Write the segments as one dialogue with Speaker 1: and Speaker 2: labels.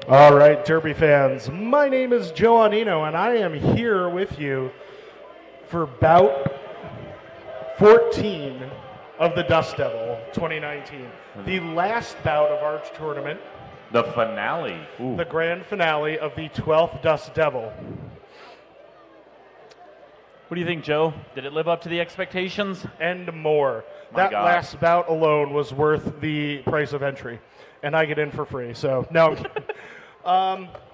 Speaker 1: All right, Derby fans, my name is Joe Anino, and I am here with you for bout 14 of the Dust Devil 2019, the last bout of our tournament,
Speaker 2: The finale. Ooh.
Speaker 1: the grand finale of the 12th Dust Devil.
Speaker 2: What do you think, Joe? Did it live up to the expectations?
Speaker 1: And more.
Speaker 2: My
Speaker 1: That
Speaker 2: God.
Speaker 1: last bout alone was worth the price of entry, and I get in for free. So no.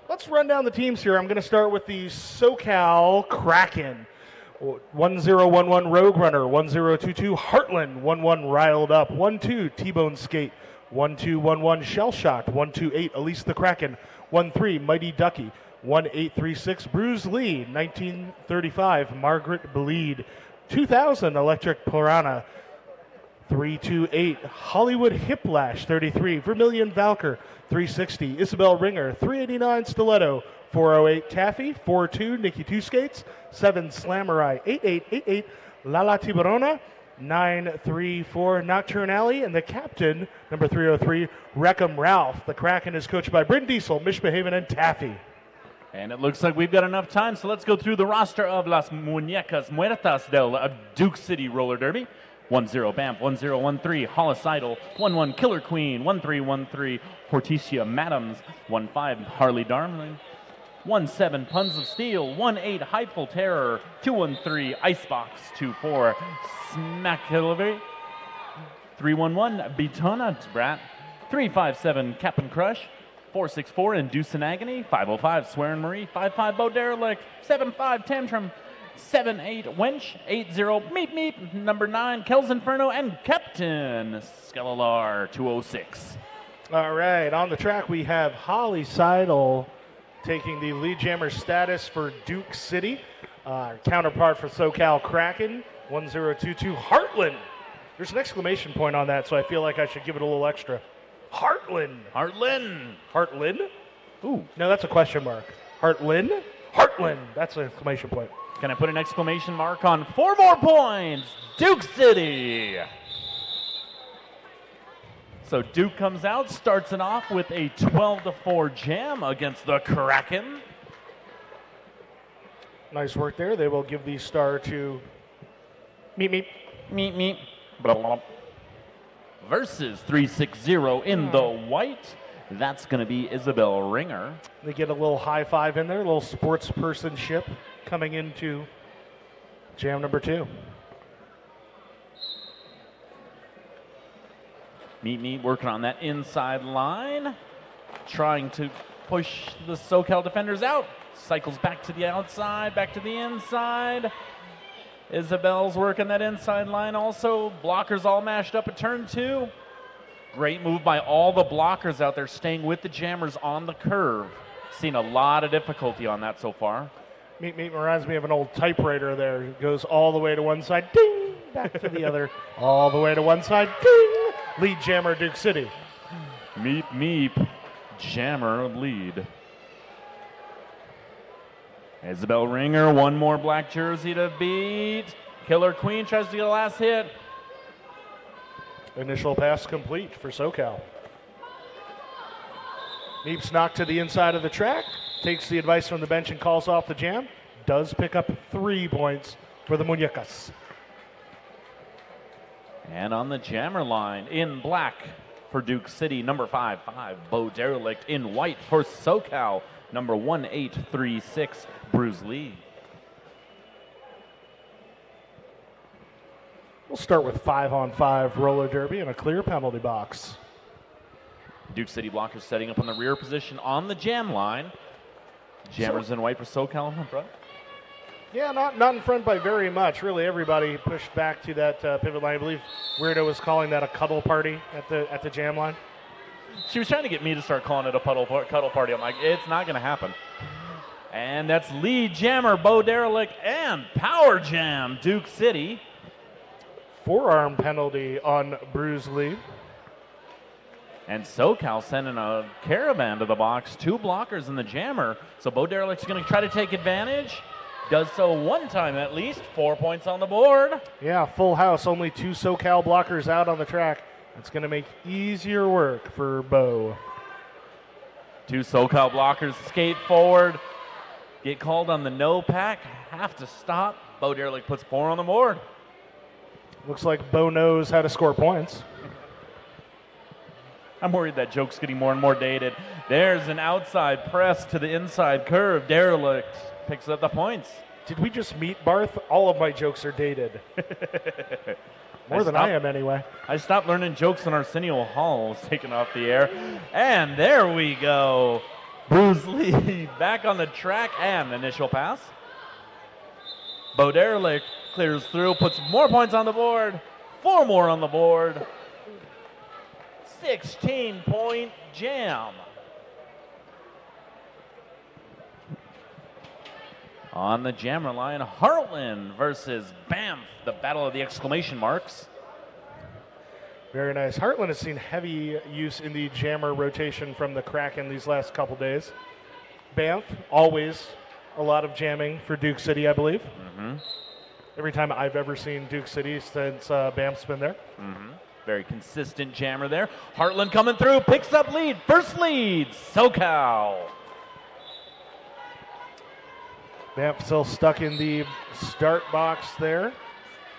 Speaker 1: Let's run down the teams here. I'm going to start with the SoCal Kraken. 1011 Rogue Runner, 1022 Heartland, 11 Riled Up, 12 T-Bone Skate, 1211 Shell Shocked, 128 Elise the Kraken, 13 Mighty Ducky, 1836 Bruce Lee, 1935 Margaret Bleed, 2000 Electric Piranha, 328 Hollywood Hiplash, 33 Vermilion Valker, 360 Isabel Ringer, 389 Stiletto, 408 Taffy, 42 Nikki Two Skates, 7 Slamurai, 8888 Lala Tiburona, 934 Nocturne Alley, and the captain, number 303, Wreckham Ralph. The Kraken is coached by Bryn Diesel, Mishbehaven, and Taffy.
Speaker 2: And it looks like we've got enough time, so let's go through the roster of Las Muñecas Muertas del Duke City Roller Derby. 10 Bamp, 1013 Hollis Idol, 11 Killer Queen, 1313 Hortesia Madams, 15 Harley Darling, 17 Puns of Steel, 18 Heightful Terror, 213 Icebox, 24 Smackillery, 311 Betona Brat, 357 Cap'n Crush, 464 Induce in Agony, 505 Swearin' Marie, 55 Bo Derelict, 75 Tantrum, 78 Wench, 80 Meep Meep, number 9 Kells Inferno, and Captain Skellar 206.
Speaker 1: All right, on the track we have Holly Seidel taking the lead jammer status for Duke City. Counterpart for SoCal Kraken, 1022 Heartland. There's an exclamation point on that, so I feel like I should give it a little extra. Heartland.
Speaker 2: Heartland.
Speaker 1: Heartland?
Speaker 2: Ooh.
Speaker 1: No, that's a question mark. Heartland? Heartland. That's an exclamation point.
Speaker 2: Can I put an exclamation mark on 4 more points? Duke City. So Duke comes out, starts it off with a 12-4 jam against the Kraken.
Speaker 1: Nice work there. They will give the star to Meep Meep.
Speaker 2: Meep meep. Blah, blah, blah. Versus 360 in the white. That's going to be Isabel Ringer.
Speaker 1: They get a little high five in there, a little sports personship coming into jam number 2.
Speaker 2: Meep working on that inside line. Trying to push the SoCal defenders out. Cycles back to the outside, back to the inside. Isabel's working that inside line also. Blockers all mashed up at turn 2. Great move by all the blockers out there, staying with the jammers on the curve. Seen a lot of difficulty on that so far.
Speaker 1: Meep Meep reminds me of an old typewriter there. It goes all the way to one side, ding, back to the other, all the way to one side, ding. Lead jammer, Duke City.
Speaker 2: Meep, jammer lead. Isabel Ringer, one more black jersey to beat. Killer Queen tries to get a last hit.
Speaker 1: Initial pass complete for SoCal. Meep's knocked to the inside of the track, takes the advice from the bench and calls off the jam. Does pick up 3 points for the Muñecas.
Speaker 2: And on the jammer line, in black for Duke City, number 5-5, Bo Derelict. In white for SoCal, number 1836, Bruce Lee.
Speaker 1: We'll start with 5-on-5 roller derby and a clear penalty box.
Speaker 2: Duke City blockers setting up on the rear position on the jam line. Jammers in white for SoCal in front.
Speaker 1: Yeah, not in front by very much. Really, everybody pushed back to that pivot line. I believe Weirdo was calling that a cuddle party at the jam line.
Speaker 2: She was trying to get me to start calling it a cuddle party. I'm like, it's not going to happen. And that's lead jammer Bo Derelict and power jam Duke City.
Speaker 1: Forearm penalty on Bruce Lee.
Speaker 2: And SoCal sending a caravan to the box. 2 blockers in the jammer. So Bo Derelict's going to try to take advantage. Does so one time at least. 4 points on the board.
Speaker 1: Yeah, full house. Only 2 SoCal blockers out on the track. That's going to make easier work for Bo.
Speaker 2: Two SoCal blockers skate forward, get called on the no pack, have to stop. Bo Derelict puts 4 on the board.
Speaker 1: Looks like Bo knows how to score points.
Speaker 2: I'm worried that joke's getting more and more dated. There's an outside press to the inside curve. Derelict picks up the points.
Speaker 1: Did we just meet Barth? All of my jokes are dated. More than I am, anyway.
Speaker 2: I stopped learning jokes when Arsenio Hall was taken off the air. And there we go. Bruce Lee back on the track and initial pass. Bo Derelict clears through, puts more points on the board. 4 more on the board. 16-point jam. On the jammer line, Heartland versus Banff, the battle of the exclamation marks.
Speaker 1: Very nice. Heartland has seen heavy use in the jammer rotation from the Kraken these last couple days. Banff, always a lot of jamming for Duke City, I believe.
Speaker 2: Mm-hmm.
Speaker 1: Every time I've ever seen Duke City since Banff's been there.
Speaker 2: Mm-hmm. Very consistent jammer there. Heartland coming through, picks up lead. First lead, SoCal.
Speaker 1: Banff still stuck in the start box there.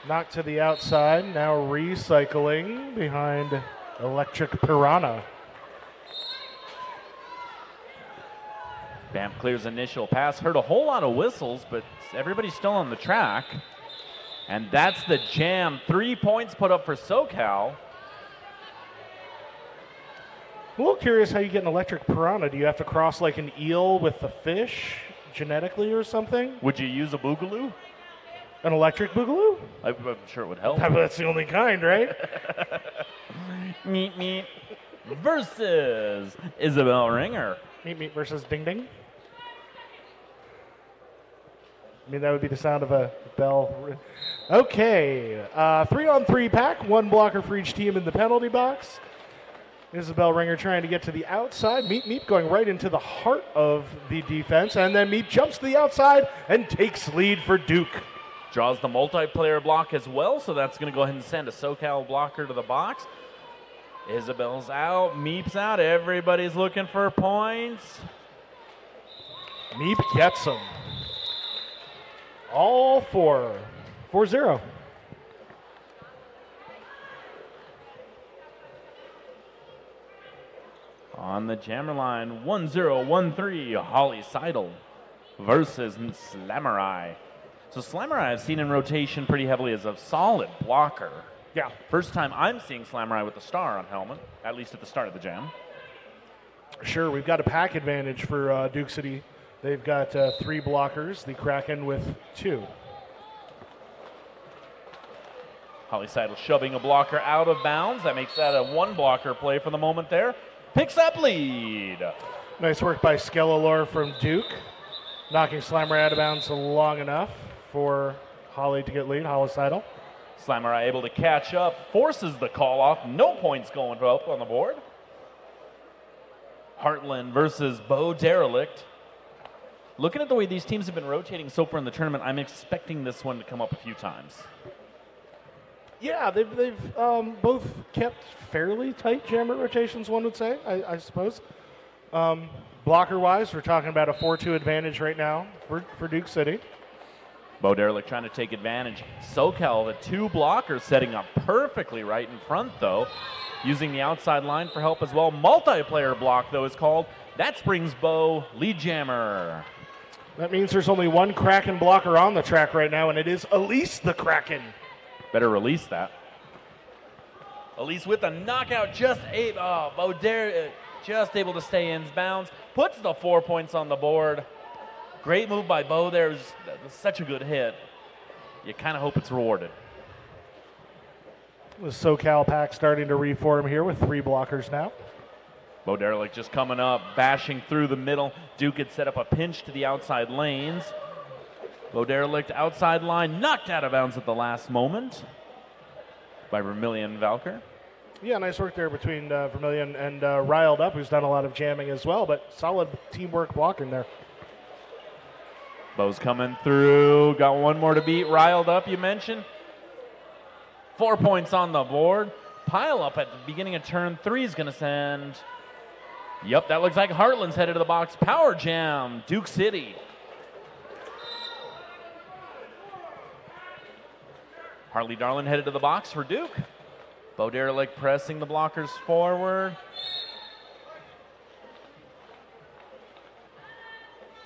Speaker 1: Knocked to the outside, now recycling behind Electric Piranha.
Speaker 2: Banff clears initial pass. Heard a whole lot of whistles, but everybody's still on the track. And that's the jam. 3 points put up for SoCal.
Speaker 1: I'm a little curious how you get an Electric Piranha. Do you have to cross like an eel with the fish genetically or something?
Speaker 2: Would you use a boogaloo?
Speaker 1: An electric boogaloo?
Speaker 2: I'm sure it would help.
Speaker 1: That's the only kind, right?
Speaker 2: Meet Meet versus Isabel Ringer.
Speaker 1: Meet versus Ding Ding. I mean, that would be the sound of a bell. Okay, 3-on-3 pack, 1 blocker for each team in the penalty box. Isabel Ringer trying to get to the outside. Meep going right into the heart of the defense, and then Meep jumps to the outside and takes lead for Duke.
Speaker 2: Draws the multiplayer block as well, so that's going to go ahead and send a SoCal blocker to the box. Isabel's out, Meep's out, everybody's looking for points.
Speaker 1: Meep gets them. All 4. 4-0.
Speaker 2: On the jammer line, 1-0-1-3, Holly Seidel versus Slamurai. So Slamurai I've seen in rotation pretty heavily as a solid blocker.
Speaker 1: Yeah.
Speaker 2: First time I'm seeing Slamurai with the star on helmet, at least at the start of the jam.
Speaker 1: Sure, we've got a pack advantage for Duke City. They've got 3 blockers, the Kraken with 2.
Speaker 2: Holly Seidel shoving a blocker out of bounds. That makes that a 1 blocker play for the moment there. Picks up lead.
Speaker 1: Nice work by Skellalore from Duke. Knocking Slammer out of bounds long enough for Holly to get lead, Holly Seidel.
Speaker 2: Slamurai able to catch up, forces the call off. No points going up on the board. Heartland versus Bo Derelict. Looking at the way these teams have been rotating so far in the tournament, I'm expecting this one to come up a few times.
Speaker 1: Yeah, they've both kept fairly tight jammer rotations, one would say, I suppose. Blocker-wise, we're talking about a 4-2 advantage right now for Duke City.
Speaker 2: Bo Derelict trying to take advantage. SoCal, the 2 blockers setting up perfectly right in front, though. Using the outside line for help as well. Multiplayer block, though, is called. That brings Bo lead jammer.
Speaker 1: That means there's only 1 Kraken blocker on the track right now, and it is Elise the Kraken.
Speaker 2: Better release that. Elise with the knockout, just able to stay in bounds. Puts the 4 points on the board. Great move by Bo there. It was such a good hit. You kind of hope it's rewarded.
Speaker 1: The SoCal pack starting to reform here with 3 blockers now.
Speaker 2: Bo Derelict just coming up, bashing through the middle. Duke had set up a pinch to the outside lanes. Bo Derelict outside line, knocked out of bounds at the last moment by Vermillion Valker.
Speaker 1: Yeah, nice work there between Vermillion and Riled Up, who's done a lot of jamming as well, but solid teamwork blocking there.
Speaker 2: Bo's coming through, got 1 more to beat. Riled Up, you mentioned. 4 points on the board. Pile up at the beginning of turn 3 is going to send Yep, that looks like Heartland's headed to the box. Power jam, Duke City. Harley Darlin headed to the box for Duke. Bo Derelict pressing the blockers forward.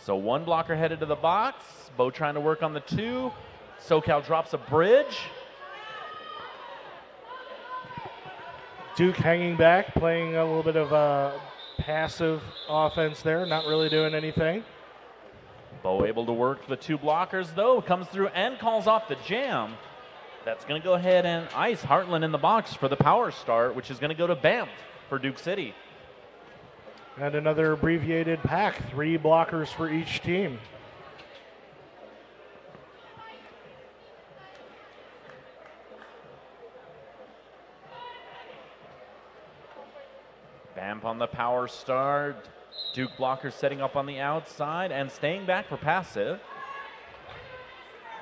Speaker 2: So one blocker headed to the box. Bo trying to work on the 2. SoCal drops a bridge.
Speaker 1: Duke hanging back, playing a little bit of a passive offense there, not really doing anything.
Speaker 2: Bo able to work the 2 blockers, though. Comes through and calls off the jam. That's going to go ahead and ice Heartland in the box for the power start, which is going to go to Banff for Duke City.
Speaker 1: And another abbreviated pack, 3 blockers for each team.
Speaker 2: Banff on the power start. Duke blockers setting up on the outside and staying back for passive.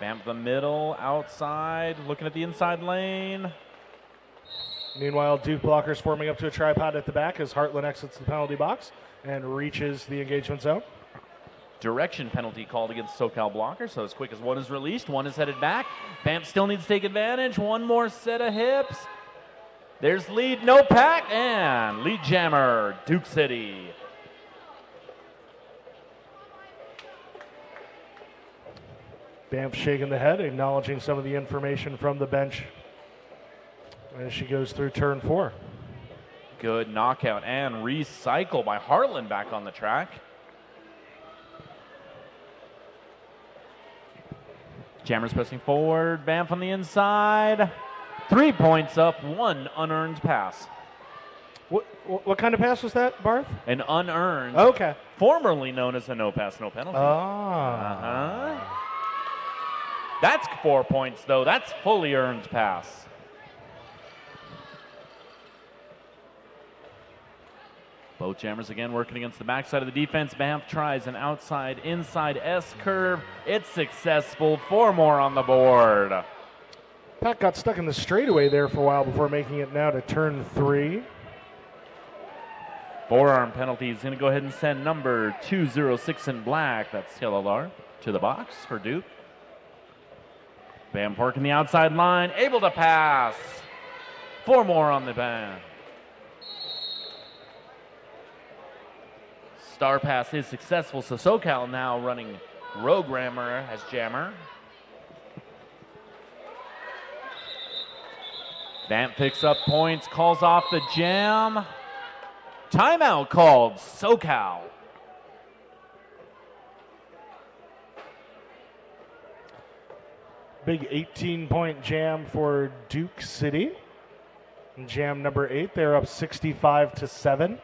Speaker 2: Banff the middle, outside, looking at the inside lane.
Speaker 1: Meanwhile, Duke blockers forming up to a tripod at the back as Heartland exits the penalty box and reaches the engagement zone.
Speaker 2: Direction penalty called against SoCal blocker, so as quick as one is released, one is headed back. Banff still needs to take advantage. One more set of hips. There's lead, no pack, and lead jammer, Duke City.
Speaker 1: Banff shaking the head, acknowledging some of the information from the bench as she goes through turn 4.
Speaker 2: Good knockout and recycle by Heartland back on the track. Jammers pressing forward, Banff on the inside. 3 points up, 1 unearned pass.
Speaker 1: What kind of pass was that, Barth?
Speaker 2: An unearned,
Speaker 1: Okay.
Speaker 2: formerly known as a no pass, no penalty. That's 4 points, though. That's fully earned pass. Both jammers again working against the backside of the defense. Banff tries an outside, inside S curve. It's successful. 4 more on the board.
Speaker 1: Pat got stuck in the straightaway there for a while before making it now to turn 3.
Speaker 2: Forearm penalty is going to go ahead and send number 206 in black. That's Taylor to the box for Duke. Banff working the outside line, able to pass. 4 more on the band. Star pass is successful, so SoCal now running Rogue Rammer as jammer. Banff picks up points, calls off the jam. Timeout called, SoCal.
Speaker 1: Big 18-point jam for Duke City. And jam number 8, they're up 65-7.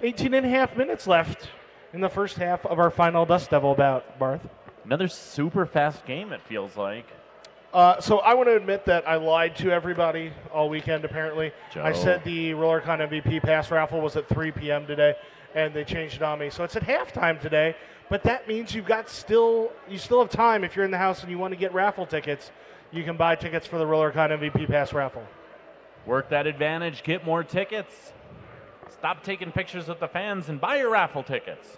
Speaker 1: 18 and a half minutes left in the first half of our final Dust Devil bout, Barth.
Speaker 2: Another super fast game, it feels like.
Speaker 1: So I want to admit that I lied to everybody all weekend, apparently.
Speaker 2: Joe.
Speaker 1: I said the RollerCon MVP pass raffle was at 3 p.m. today, and they changed it on me. So it's at halftime today, but that means you still have time. If you're in the house and you want to get raffle tickets, you can buy tickets for the RollerCon MVP pass raffle.
Speaker 2: Work that advantage, get more tickets. Stop taking pictures with the fans and buy your raffle tickets.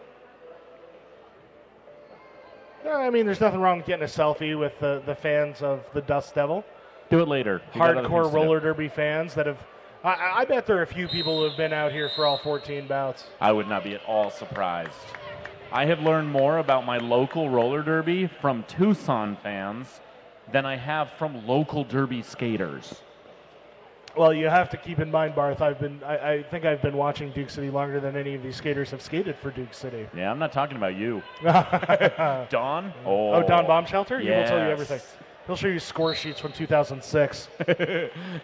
Speaker 1: I mean, there's nothing wrong with getting a selfie with the fans of the Dust Devil.
Speaker 2: Do it later.
Speaker 1: Hardcore roller derby fans that have. I bet there are a few people who have been out here for all 14 bouts.
Speaker 2: I would not be at all surprised. I have learned more about my local roller derby from Tucson fans than I have from local derby skaters.
Speaker 1: Well, you have to keep in mind, Barth, I think I've been watching Duke City longer than any of these skaters have skated for Duke City.
Speaker 2: Yeah, I'm not talking about you. Don?
Speaker 1: Oh, Don Bombshelter?
Speaker 2: Yes.
Speaker 1: He will tell you everything. He'll show you score sheets from 2006.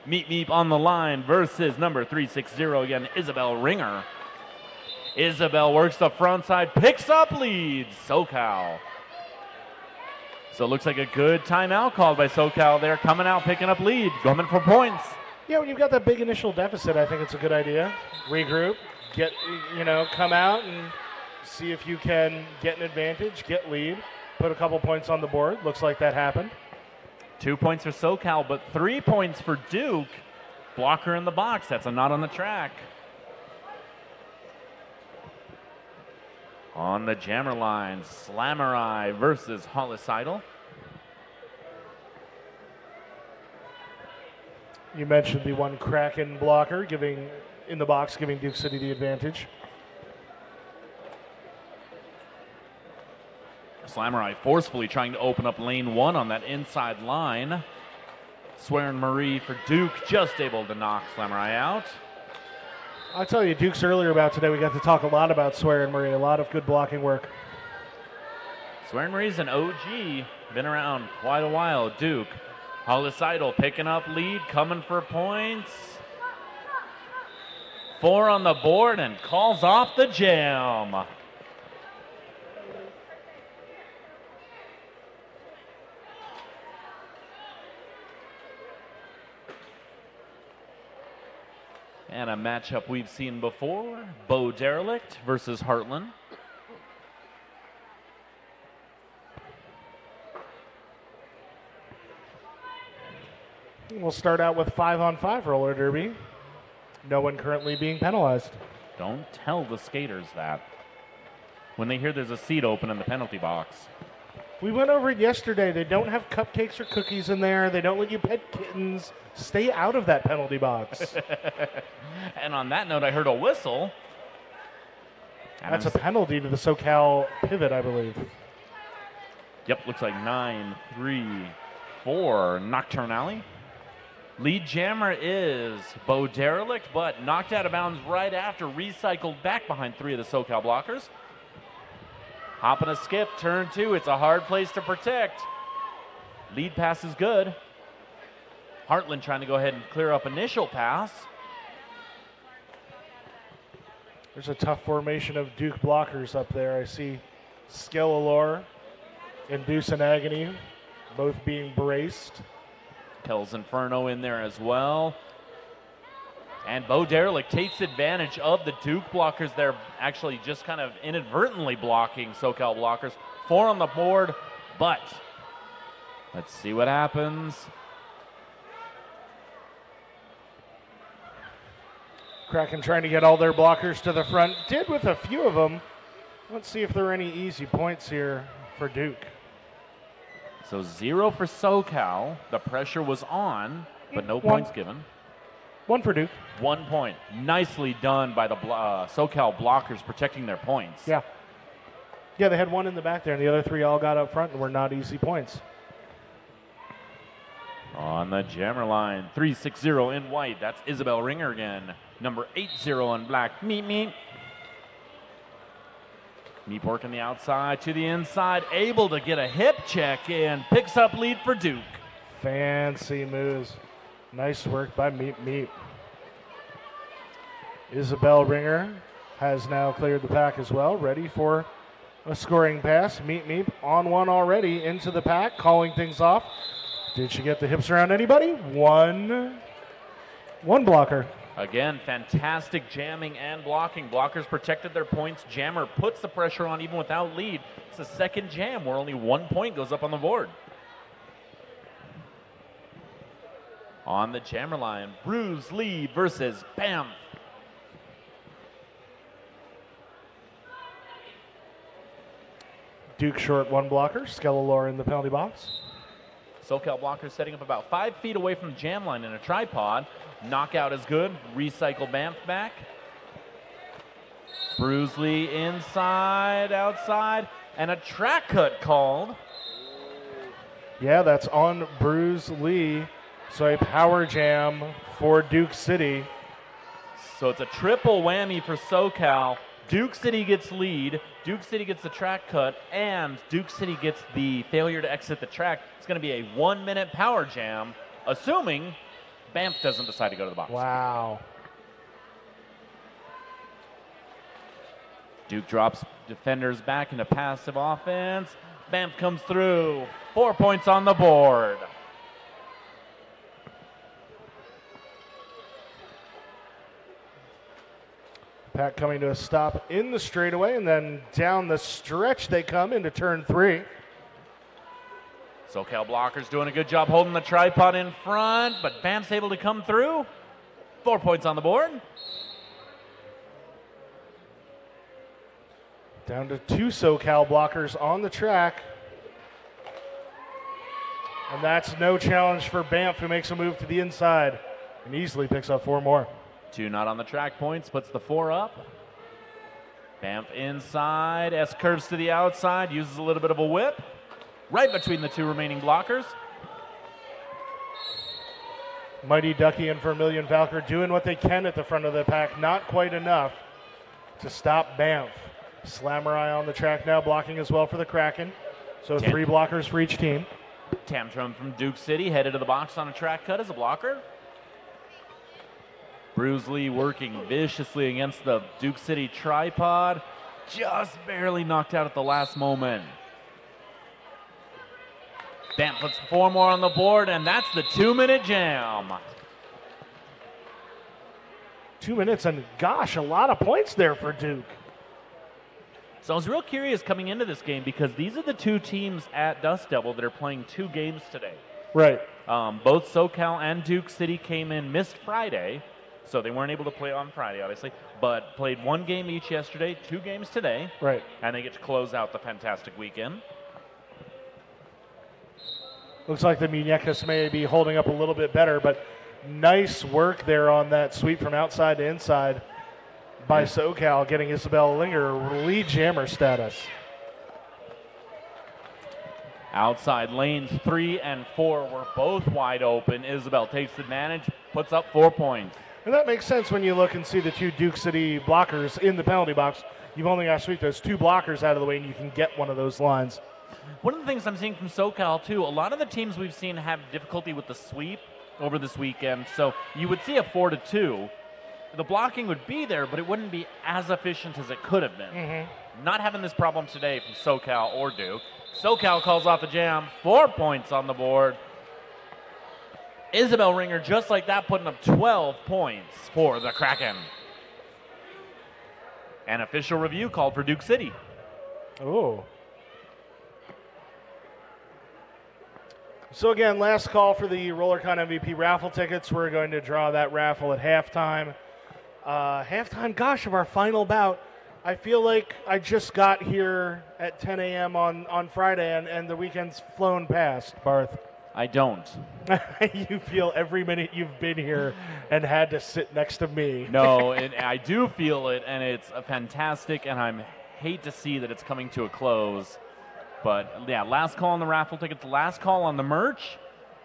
Speaker 2: Meep Meep on the line versus number 360 again, Isabel Ringer. Isabel works the front side, picks up lead, SoCal. So it looks like a good timeout called by SoCal there, coming out, picking up lead, coming for points.
Speaker 1: Yeah, when you've got that big initial deficit, I think it's a good idea. Regroup, come out and see if you can get an advantage, get lead, put a couple points on the board. Looks like that happened.
Speaker 2: 2 points for SoCal, but 3 points for Duke. Blocker in the box. That's a knot on the track. On the jammer line, Slamurai versus Holicidal.
Speaker 1: You mentioned the one Kraken blocker in the box, giving Duke City the advantage.
Speaker 2: Slamurai forcefully trying to open up lane 1 on that inside line. Swearin Marie for Duke, just able to knock Slamurai out.
Speaker 1: I'll tell you, Duke's earlier about today, we got to talk a lot about Swearin Marie, a lot of good blocking work.
Speaker 2: Swearin Marie's an OG, been around quite a while. Duke, Holicidal picking up lead, coming for points. 4 on the board and calls off the jam. And a matchup we've seen before, Bo Derelict versus Heartland.
Speaker 1: We'll start out with 5-on-5 roller derby. No one currently being penalized.
Speaker 2: Don't tell the skaters that when they hear there's a seat open in the penalty box.
Speaker 1: We went over it yesterday. They don't have cupcakes or cookies in there. They don't let you pet kittens. Stay out of that penalty box.
Speaker 2: And on that note, I heard a whistle.
Speaker 1: That's a penalty to the SoCal pivot, I believe.
Speaker 2: Yep, looks like 9-3 for Nocturne Alley. Lead jammer is Bo Derelict, but knocked out of bounds right after, recycled back behind 3 of the SoCal blockers. Hop and a skip, turn 2. It's a hard place to protect. Lead pass is good. Heartland trying to go ahead and clear up initial pass.
Speaker 1: There's a tough formation of Duke blockers up there. I see Skellalore and Deuce and Agony both being braced.
Speaker 2: Kells Inferno in there as well. And Bo Derelict takes advantage of the Duke blockers. They're actually just kind of inadvertently blocking SoCal blockers. 4 on the board, but let's see what happens.
Speaker 1: Kraken trying to get all their blockers to the front. Did with a few of them. Let's see if there are any easy points here for Duke.
Speaker 2: So 0 for SoCal. The pressure was on, but no points given.
Speaker 1: 1 for Duke.
Speaker 2: 1 point. Nicely done by the SoCal blockers protecting their points.
Speaker 1: Yeah. Yeah, they had 1 in the back there, and the other 3 all got up front and were not easy points.
Speaker 2: On the jammer line, 3-6-0 in white. That's Isabel Ringer again. Number 8-0 in black. Meep, meep. Meep working the outside to the inside. Able to get a hip check and picks up lead for Duke.
Speaker 1: Fancy moves. Nice work by Meep Meep. Isabel Ringer has now cleared the pack as well, ready for a scoring pass. Meep Meep on one already into the pack, calling things off. Did she get the hips around anybody? One blocker.
Speaker 2: Again, fantastic jamming and blocking. Blockers protected their points. Jammer puts the pressure on even without lead. It's a second jam where only 1 point goes up on the board. On the jammer line, Bruce Lee versus Bam.
Speaker 1: Duke short 1 blocker. Skellalore in the penalty box.
Speaker 2: SoCal blockers setting up about 5 feet away from the jam line in a tripod. Knockout is good. Recycle Banff back. Bruce Lee inside, outside, and a track cut called.
Speaker 1: Yeah, that's on Bruce Lee. So a power jam for Duke City.
Speaker 2: So it's a triple whammy for SoCal. Duke City gets lead, Duke City gets the track cut, and Duke City gets the failure to exit the track. It's going to be a 1-minute power jam, assuming Banff doesn't decide to go to the box.
Speaker 1: Wow.
Speaker 2: Duke drops defenders back into passive offense. Banff comes through. 4 points on the board.
Speaker 1: Pack coming to a stop in the straightaway, and then down the stretch they come into turn 3.
Speaker 2: SoCal blockers doing a good job holding the tripod in front, but Banff's able to come through. 4 points on the board.
Speaker 1: Down to 2 SoCal blockers on the track. And that's no challenge for Banff, who makes a move to the inside and easily picks up 4 more.
Speaker 2: 2 not on the track points, puts the 4 up. Banff inside, S curves to the outside, uses a little bit of a whip. Right between the 2 remaining blockers.
Speaker 1: Mighty Ducky and Vermilion Valkyr doing what they can at the front of the pack. Not quite enough to stop Banff. Slamurai on the track now, blocking as well for the Kraken. So 3 blockers for each team.
Speaker 2: Tantrum from Duke City headed to the box on a track cut as a blocker. Bruce Lee working viciously against the Duke City tripod. Just barely knocked out at the last moment. Banff puts 4 more on the board, and that's the 2-minute jam.
Speaker 1: 2 minutes, and gosh, a lot of points there for Duke.
Speaker 2: So I was real curious coming into this game because these are the 2 teams at Dust Devil that are playing 2 games today.
Speaker 1: Right.
Speaker 2: Both SoCal and Duke City came in, missed Friday, so they weren't able to play on Friday, obviously, but played 1 game each yesterday, 2 games today.
Speaker 1: Right.
Speaker 2: And they get to close out the fantastic weekend.
Speaker 1: Looks like the Muñecas may be holding up a little bit better, but nice work there on that sweep from outside to inside by SoCal, getting Isabel Linger lead jammer status.
Speaker 2: Outside lanes 3 and 4 were both wide open. Isabel takes advantage, puts up 4 points.
Speaker 1: And that makes sense when you look and see the 2 Duke City blockers in the penalty box. You've only got to sweep those 2 blockers out of the way, and you can get one of those lines.
Speaker 2: One of the things I'm seeing from SoCal, too, a lot of the teams we've seen have difficulty with the sweep over this weekend. So you would see a 4-2. The blocking would be there, but it wouldn't be as efficient as it could have been.
Speaker 1: Mm-hmm.
Speaker 2: Not having this problem today from SoCal or Duke. SoCal calls off the jam, 4 points on the board. Isabel Ringer, just like that, putting up 12 points for the Kraken. An official review called for Duke City.
Speaker 1: Oh. So again, last call for the RollerCon MVP raffle tickets. We're going to draw that raffle at halftime. Halftime, gosh, of our final bout. I feel like I just got here at 10 a.m. on Friday, and the weekend's flown past, Barth.
Speaker 2: I don't.
Speaker 1: You feel every minute you've been here and had to sit next to me.
Speaker 2: No, I do feel it, and it's fantastic, and I hate to see that it's coming to a close. But, yeah, last call on the raffle tickets, last call on the merch.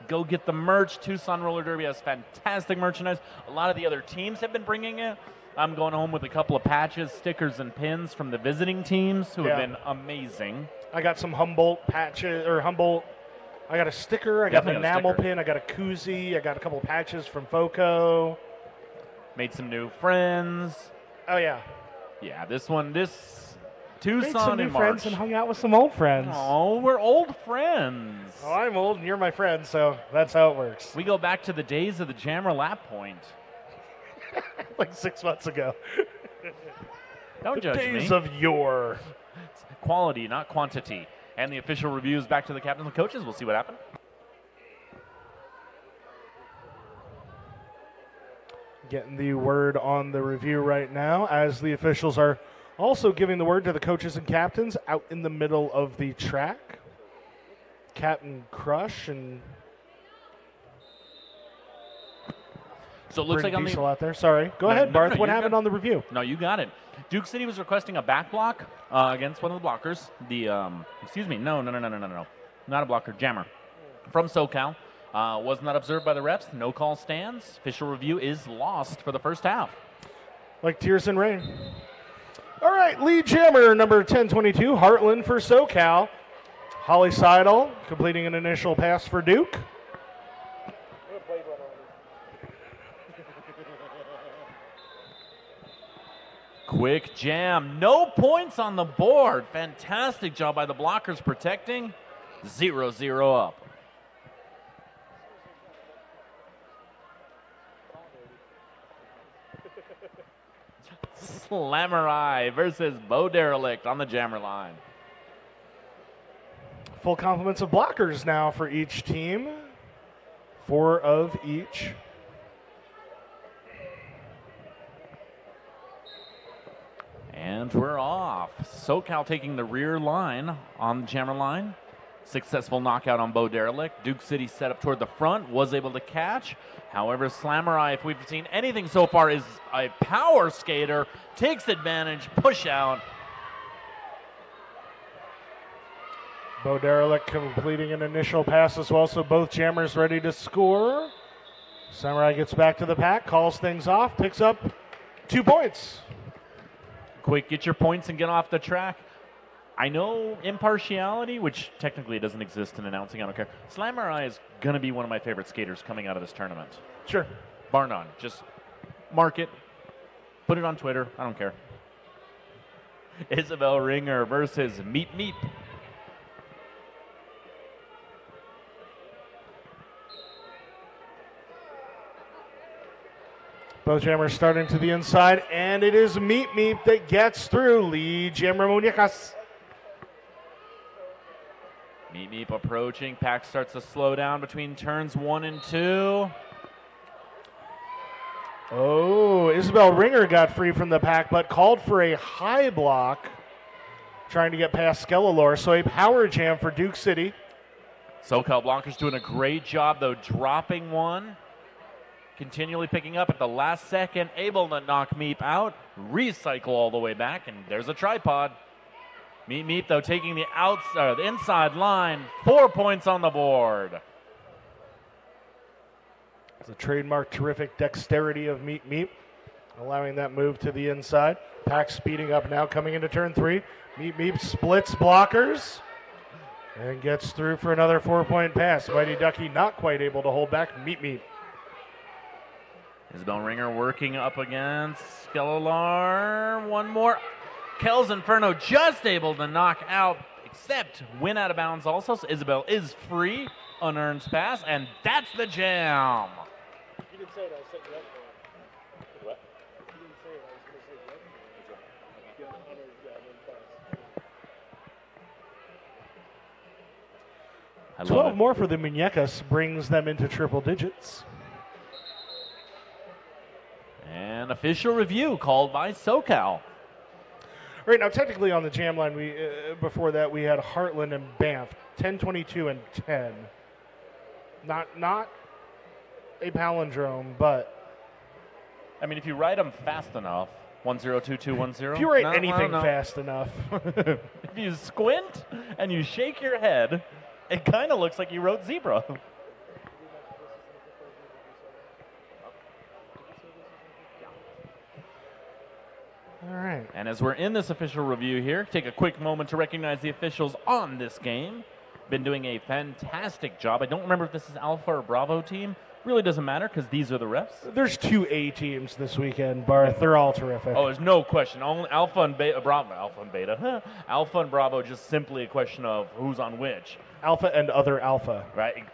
Speaker 2: Go get the merch. Tucson Roller Derby has fantastic merchandise. A lot of the other teams have been bringing it. I'm going home with a couple of patches, stickers, and pins from the visiting teams who have been amazing.
Speaker 1: I got some Humboldt patches, or Humboldt. I got a sticker. I got an enamel pin. I got a koozie. I got a couple of patches from FOCO.
Speaker 2: Made some new friends.
Speaker 1: Oh, yeah.
Speaker 2: Yeah, Tucson
Speaker 1: Made some new
Speaker 2: in March.
Speaker 1: friends and hung out with some old friends.
Speaker 2: Oh, we're old friends.
Speaker 1: Oh, I'm old and you're my friend, so that's how it works.
Speaker 2: We go back to the days of the Jammer Lap Point.
Speaker 1: Like 6 months ago.
Speaker 2: Don't judge me.
Speaker 1: Days of yore.
Speaker 2: It's quality, not quantity. And the official reviews back to the captains and coaches. We'll see what happened.
Speaker 1: Getting the word on the review right now as the officials are also giving the word to the coaches and captains out in the middle of the track. Captain Crush and
Speaker 2: So it looks like on
Speaker 1: Diesel
Speaker 2: the
Speaker 1: out there. Sorry. Go ahead, Barth. What happened on the review?
Speaker 2: No, you got it. Duke City was requesting a back block against one of the blockers. No. Not a blocker, jammer. From SoCal. Was not observed by the refs. No call stands. Official review is lost for the first half.
Speaker 1: Like tears in rain. All right, lead jammer number 1022, Heartland for SoCal. Holly Seidel completing an initial pass for Duke.
Speaker 2: Quick jam. No points on the board. Fantastic job by the blockers protecting. 0-0 up. Slamurai versus Bo Derelict on the jammer line.
Speaker 1: Full complements of blockers now for each team. 4 of each.
Speaker 2: And we're off. SoCal taking the rear line on the jammer line. Successful knockout on Bo Derelict. Duke City set up toward the front, was able to catch. However, Slamurai, if we've seen anything so far, is a power skater. Takes advantage, push out.
Speaker 1: Bo Derelict completing an initial pass as well, so both jammers ready to score. Samurai gets back to the pack, calls things off, picks up 2 points.
Speaker 2: Quick, get your points and get off the track. I know impartiality, which technically doesn't exist in announcing, I don't care. Slamurai is going to be one of my favorite skaters coming out of this tournament.
Speaker 1: Sure.
Speaker 2: Bar none. Just mark it. Put it on Twitter. I don't care. Isabel Ringer versus Meep Meep.
Speaker 1: Both jammers starting to the inside, and it is Meep Meep that gets through. Lead jammer Muñecas.
Speaker 2: Meep Meep approaching. Pack starts to slow down between turns 1 and 2.
Speaker 1: Oh, Isabel Ringer got free from the pack, but called for a high block, trying to get past Skellalore. So a power jam for Duke City.
Speaker 2: SoCal blockers doing a great job, though, dropping one. Continually picking up at the last second, able to knock Meep out, recycle all the way back, and there's a tripod. Meep Meep, though, taking the inside line, 4 points on the board.
Speaker 1: It's a trademark terrific dexterity of Meep Meep, allowing that move to the inside. Pack speeding up now, coming into turn 3. Meep Meep splits blockers and gets through for another 4-point pass. Mighty Ducky not quite able to hold back Meep Meep.
Speaker 2: Isabel Ringer working up against Skellalore. One more. Kells Inferno just able to knock out, except win out of bounds also. So Isabel is free. Unearned pass, and that's the jam.
Speaker 1: You didn't say it, I was setting you up for it.
Speaker 2: What?
Speaker 1: You didn't say it, I was going to say it. 12 more for the Muñecas brings them into triple digits.
Speaker 2: And official review called by SoCal.
Speaker 1: Right now, technically on the jam line, we before that we had Heartland and Banff, 10, 22, and 10. Not a palindrome, but
Speaker 2: I mean, if you write them fast enough, 102210.
Speaker 1: if you write anything fast enough,
Speaker 2: if you squint and you shake your head, it kind of looks like you wrote zebra.
Speaker 1: all right.
Speaker 2: And as we're in this official review here, take a quick moment to recognize the officials on this game. Been doing a fantastic job. I don't remember if this is Alpha or Bravo team. Really doesn't matter because these are the refs.
Speaker 1: There's 2 A teams this weekend, Barth. They're all terrific.
Speaker 2: Oh, there's no question. Only Alpha and Beta, Bravo, Alpha and Beta. Alpha and Bravo, just simply a question of who's on which.
Speaker 1: Alpha and other Alpha.
Speaker 2: Right.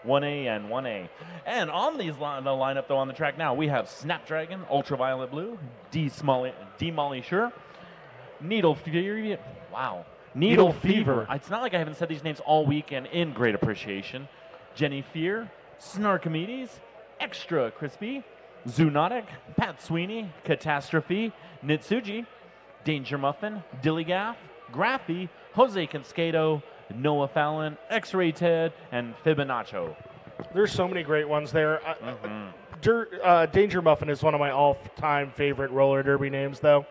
Speaker 2: 1A and 1A. And on the lineup, though, on the track now, we have Snapdragon, Ultraviolet Blue, Demolly Sure, Needle Fury. Wow. Needle Fever. It's not like I haven't said these names all weekend in great appreciation. Jenny Fear, Snarkomedes, Extra Crispy, Zoonotic, Pat Sweeney, Catastrophe, Nitsuji, Danger Muffin, Dillygaff, Graphy, Jose Conscado, Noah Fallon, X-Ray Ted, and Fibonacci.
Speaker 1: There's so many great ones there. Danger Muffin is one of my all-time favorite roller derby names, though.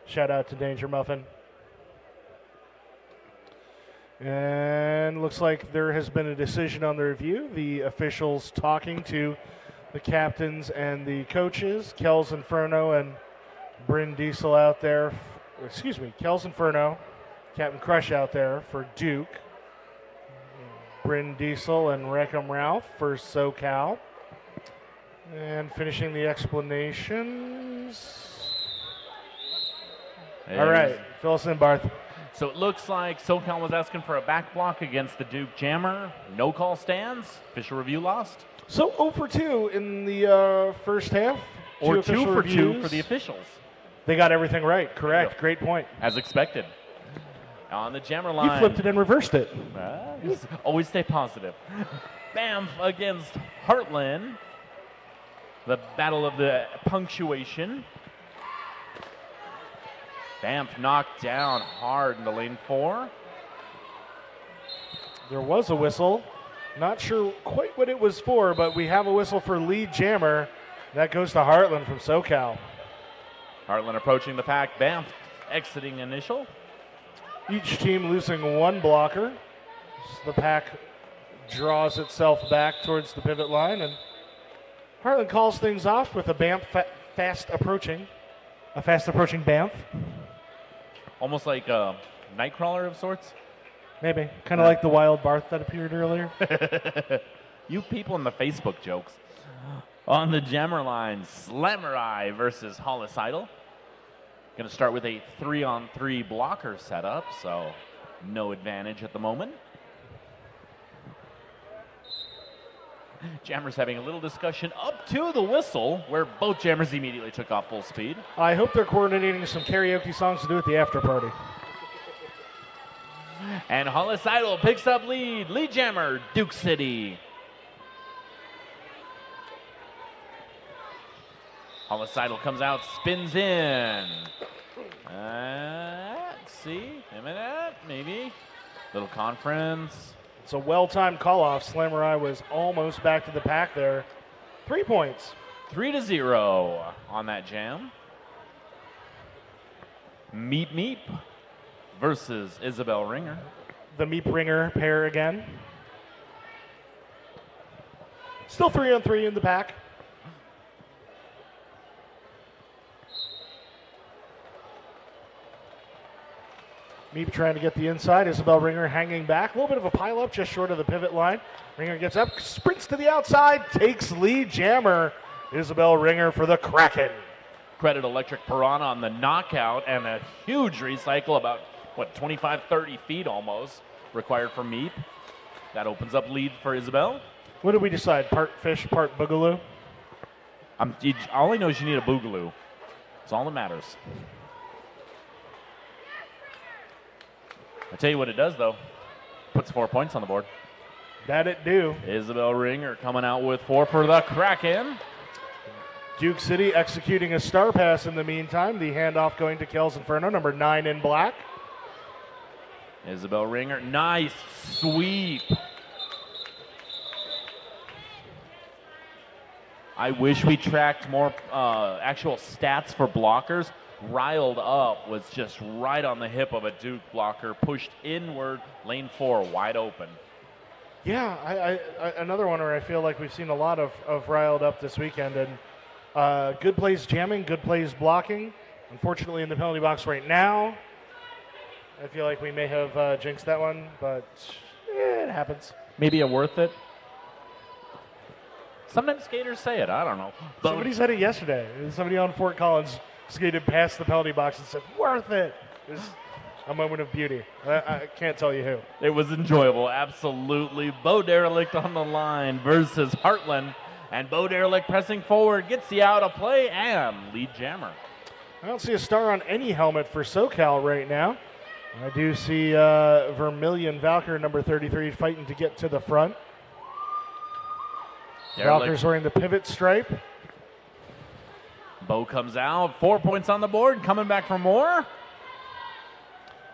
Speaker 1: Shout out to Danger Muffin. And looks like there has been a decision on the review. The officials talking to the captains and the coaches. Kells Inferno and Bryn Diesel out there. Kells Inferno, Captain Crush out there for Duke. Bryn Diesel and Reckham Ralph for SoCal. And finishing the explanations. All right, fill us in, Barth.
Speaker 2: So it looks like SoCal was asking for a back block against the Duke Jammer. No call stands. Official review lost.
Speaker 1: So 0 for 2 in the first half.
Speaker 2: Or 2 for 2 for the officials.
Speaker 1: They got everything right. Correct. Yep. Great point.
Speaker 2: As expected. On the Jammer line.
Speaker 1: You flipped it and reversed it.
Speaker 2: Always stay positive. Banff against Heartland. The battle of the punctuation. Banff knocked down hard into lane 4.
Speaker 1: There was a whistle. Not sure quite what it was for, but we have a whistle for lead jammer. That goes to Heartland from SoCal.
Speaker 2: Heartland approaching the pack. Banff exiting initial.
Speaker 1: Each team losing one blocker. So the pack draws itself back towards the pivot line, and Heartland calls things off with a Banff fast approaching Banff.
Speaker 2: Almost like a Nightcrawler of sorts.
Speaker 1: Maybe. Kind of like the Wild Barth that appeared earlier.
Speaker 2: You people in the Facebook jokes. On the jammer line, Slamurai versus Hollis Idol. Going to start with a 3-on-3 blocker setup, so no advantage at the moment. Jammers having a little discussion up to the whistle, where both jammers immediately took off full speed.
Speaker 1: I hope they're coordinating some karaoke songs to do at the after party.
Speaker 2: And Hollis Idol picks up lead. Lead jammer, Duke City. Hollis Idol comes out, spins in. Let's see, a minute, maybe. Little conference.
Speaker 1: It's a well-timed call-off. Slamurai was almost back to the pack there. 3 points.
Speaker 2: 3-0 on that jam. Meep Meep versus Isabel Ringer.
Speaker 1: The Meep Ringer pair again. Still 3-on-3 in the pack. Meep trying to get the inside. Isabel Ringer hanging back. A little bit of a pile-up just short of the pivot line. Ringer gets up, sprints to the outside, takes lead jammer. Isabel Ringer for the Kraken.
Speaker 2: Credit Electric Piranha on the knockout and a huge recycle, about, 25, 30 feet almost, required for Meep. That opens up lead for Isabel.
Speaker 1: What did we decide? Part fish, part boogaloo?
Speaker 2: All I know is you need a boogaloo. That's all that matters. I tell you what it does, though. Puts 4 points on the board.
Speaker 1: That it do.
Speaker 2: Isabel Ringer coming out with 4 for the Kraken.
Speaker 1: Duke City executing a star pass in the meantime. The handoff going to Kells Inferno, number 9 in black.
Speaker 2: Isabel Ringer, nice sweep. I wish we tracked more actual stats for blockers. Riled up was just right on the hip of a Duke blocker, pushed inward, lane 4 wide open.
Speaker 1: Yeah, I another one where I feel like we've seen a lot of riled up this weekend, and good plays jamming, good plays blocking. Unfortunately, in the penalty box right now, I feel like we may have jinxed that one, but it happens.
Speaker 2: Maybe a worth it. Sometimes skaters say it. I don't know.
Speaker 1: Somebody said it yesterday. Somebody on Fort Collins skated past the penalty box and said, worth it. It was a moment of beauty. I can't tell you who.
Speaker 2: It was enjoyable, absolutely. Bo Derelict on the line versus Heartland. And Bo Derelict pressing forward, gets the out of play, and lead jammer.
Speaker 1: I don't see a star on any helmet for SoCal right now. I do see Vermilion Valkyr, number 33, fighting to get to the front. Valkyr's wearing the pivot stripe.
Speaker 2: Bo comes out, 4 points on the board, coming back for more.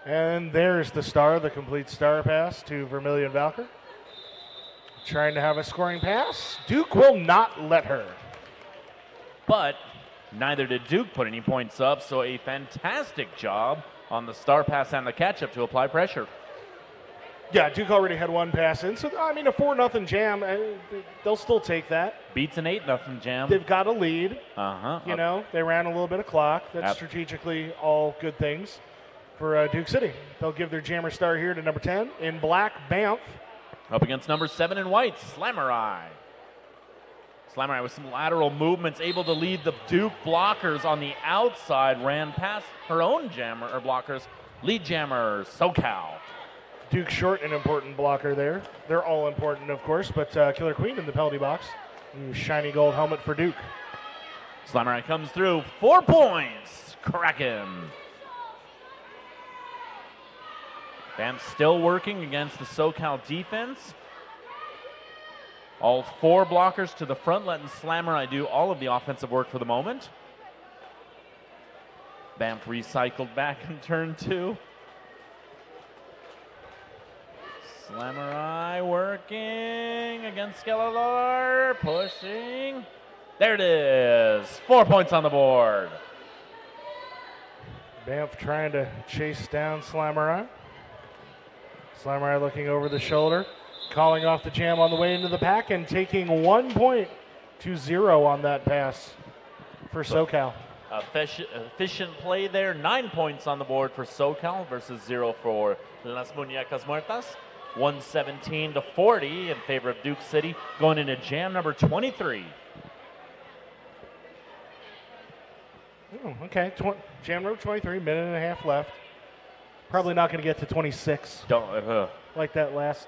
Speaker 1: And there's the star, the complete star pass to Vermilion Valkyr. Trying to have a scoring pass. Duke will not let her.
Speaker 2: But neither did Duke put any points up, so a fantastic job on the star pass and the catch-up to apply pressure.
Speaker 1: Yeah, Duke already had one pass in, so I mean a 4-0 jam, they'll still take that.
Speaker 2: Beats an 8-0 jam.
Speaker 1: They've got a lead.
Speaker 2: You
Speaker 1: know, they ran a little bit of clock. That's strategically all good things for Duke City. They'll give their jammer star here to number 10 in black, Banff.
Speaker 2: Up against number 7 in white, Slamurai. Slamurai with some lateral movements, able to lead the Duke blockers on the outside, ran past her own jammer or blockers. Lead jammer, SoCal.
Speaker 1: Duke short, an important blocker there. They're all important, of course, but Killer Queen in the penalty box. Shiny gold helmet for Duke.
Speaker 2: Slamurai comes through, 4 points, Kraken. Banff still working against the SoCal defense. All 4 blockers to the front, letting Slamurai do all of the offensive work for the moment. Banff recycled back in turn 2. Slamurai working against Skelador, pushing. There it is. 4 points on the board.
Speaker 1: Banff trying to chase down Slamurai. Slamurai looking over the shoulder, calling off the jam on the way into the pack and taking 1 point to 0 on that pass for SoCal.
Speaker 2: Efficient play there. 9 points on the board for SoCal versus 0 for Las Muñecas Muertas. 117-40 in favor of Duke City, going into jam number 23.
Speaker 1: Oh, okay, jam number 23, minute and a half left. Probably not going to get to 26 like that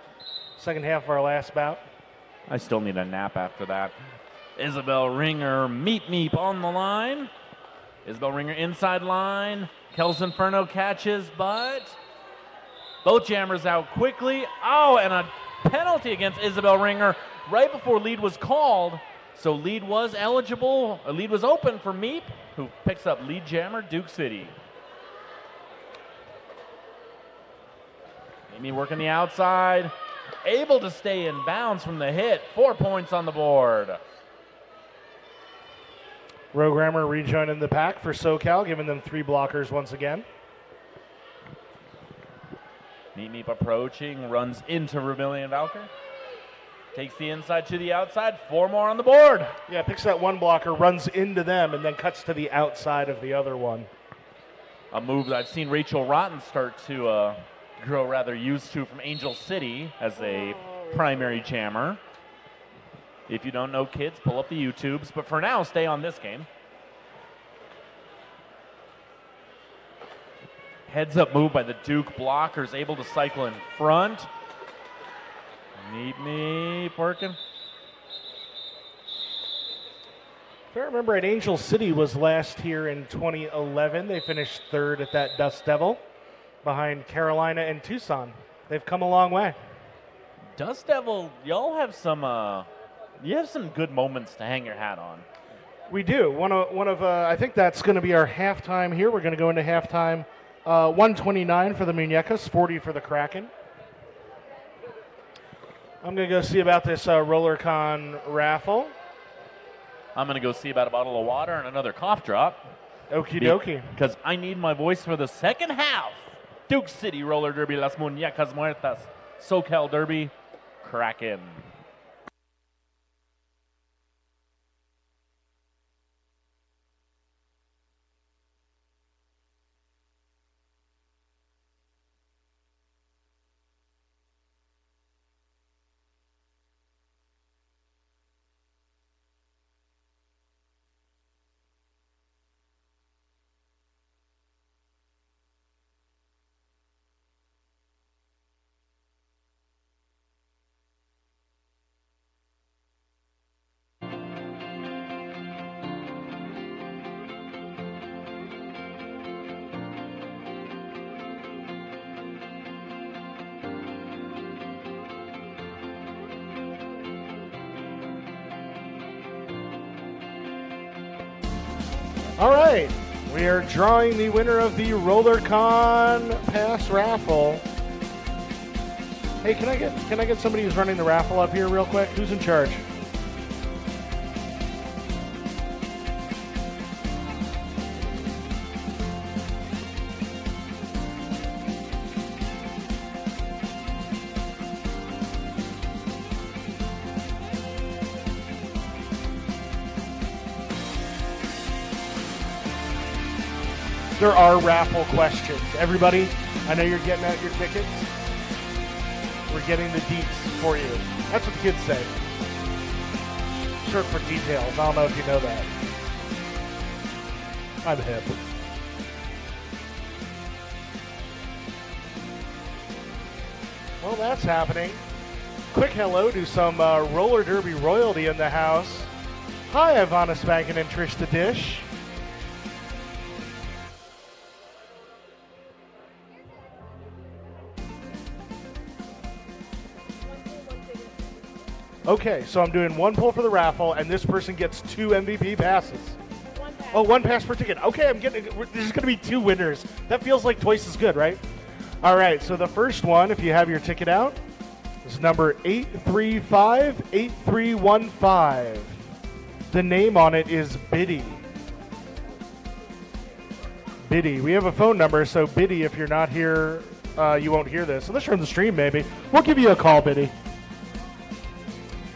Speaker 1: second half of our last bout.
Speaker 2: I still need a nap after that. Isabel Ringer, Meep on the line. Isabel Ringer inside line. Kels Inferno catches, but both jammers out quickly. Oh, and a penalty against Isabel Ringer right before lead was called. So lead was eligible. A lead was open for Meep, who picks up lead jammer Duke City. Amy working the outside. Able to stay in bounds from the hit. 4 points on the board.
Speaker 1: Rogrammer rejoining the pack for SoCal, giving them 3 blockers once again.
Speaker 2: Meep approaching, runs into Vermilion Valkyr. Takes the inside to the outside, 4 more on the board.
Speaker 1: Yeah, picks that 1 blocker, runs into them, and then cuts to the outside of the other one.
Speaker 2: A move that I've seen Rachel Rotten start to grow rather used to from Angel City as a primary jammer. If you don't know, kids, pull up the YouTubes. But for now, stay on this game. Heads up move by the Duke blockers, able to cycle in front. Meep working.
Speaker 1: If I remember right, Angel City was last here in 2011. They finished 3rd at that Dust Devil behind Carolina and Tucson. They've come a long way.
Speaker 2: Dust Devil, y'all have some you have some good moments to hang your hat on.
Speaker 1: We do. One of I think that's going to be our halftime here. We're going to go into halftime. 129 for the Muñecas, 40 for the Kraken. I'm going to go see about this RollerCon raffle.
Speaker 2: I'm going to go see about a bottle of water and another cough drop.
Speaker 1: Okie dokie.
Speaker 2: Because I need my voice for the second half. Duke City Roller Derby, Las Muñecas Muertas, SoCal Derby, Kraken.
Speaker 1: All right, we are drawing the winner of the RollerCon Pass raffle. Hey, can I get somebody who's running the raffle up here real quick? Who's in charge? There are raffle questions. Everybody, I know you're getting out your tickets. We're getting the deets for you. That's what the kids say. Short for details. I don't know if you know that. I'm hip. Well, that's happening. Quick hello to some roller derby royalty in the house. Hi, Ivana Spankin and Trish the Dish. Okay, so I'm doing 1 pull for the raffle, and this person gets 2 MVP passes.
Speaker 3: 1 pass.
Speaker 1: Oh, 1 pass per ticket. Okay, there's going to be 2 winners. That feels like twice as good, right? All right, so the first one, if you have your ticket out, is number 835-8315. The name on it is Biddy. Biddy. We have a phone number, so Biddy, if you're not here, you won't hear this. Unless you're on the stream, maybe. We'll give you a call, Biddy.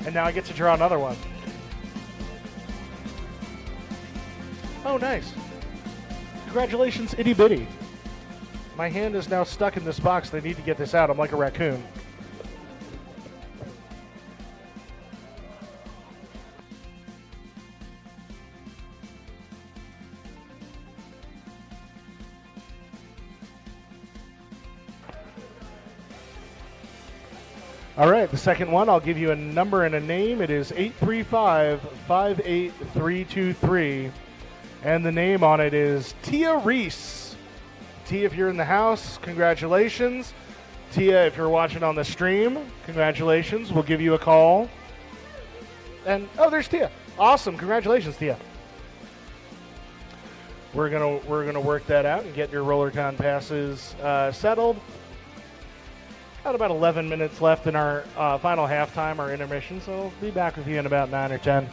Speaker 1: And now I get to draw another one. Oh, nice. Congratulations, Itty Bitty. My hand is now stuck in this box. They need to get this out. I'm like a raccoon. All right, the second one, I'll give you a number and a name. It is 835-58323. And the name on it is Tia Reese. Tia, if you're in the house, congratulations. Tia, if you're watching on the stream, congratulations. We'll give you a call. And, oh, there's Tia. Awesome. Congratulations, Tia. We're gonna work that out and get your RollerCon passes settled. Got about 11 minutes left in our final halftime, our intermission, so we'll be back with you in about 9 or 10.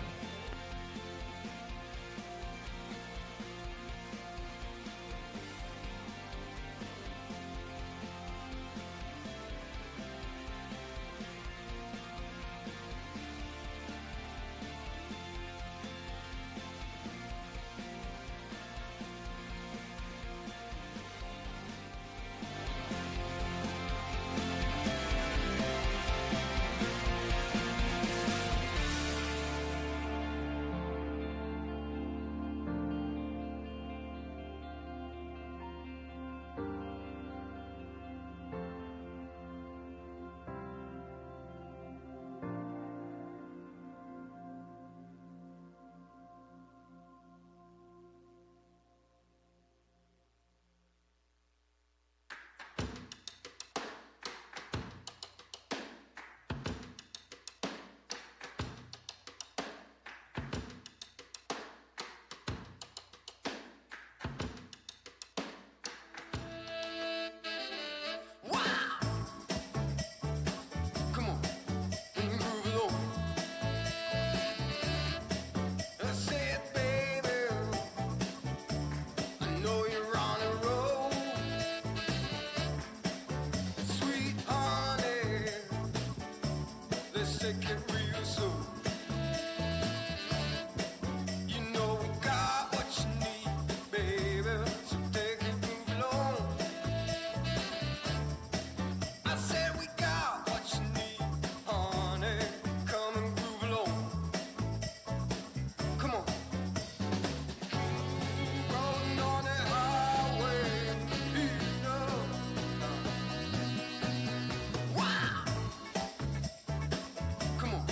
Speaker 3: Come on.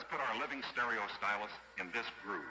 Speaker 3: Let's put our living stereo stylus in this groove.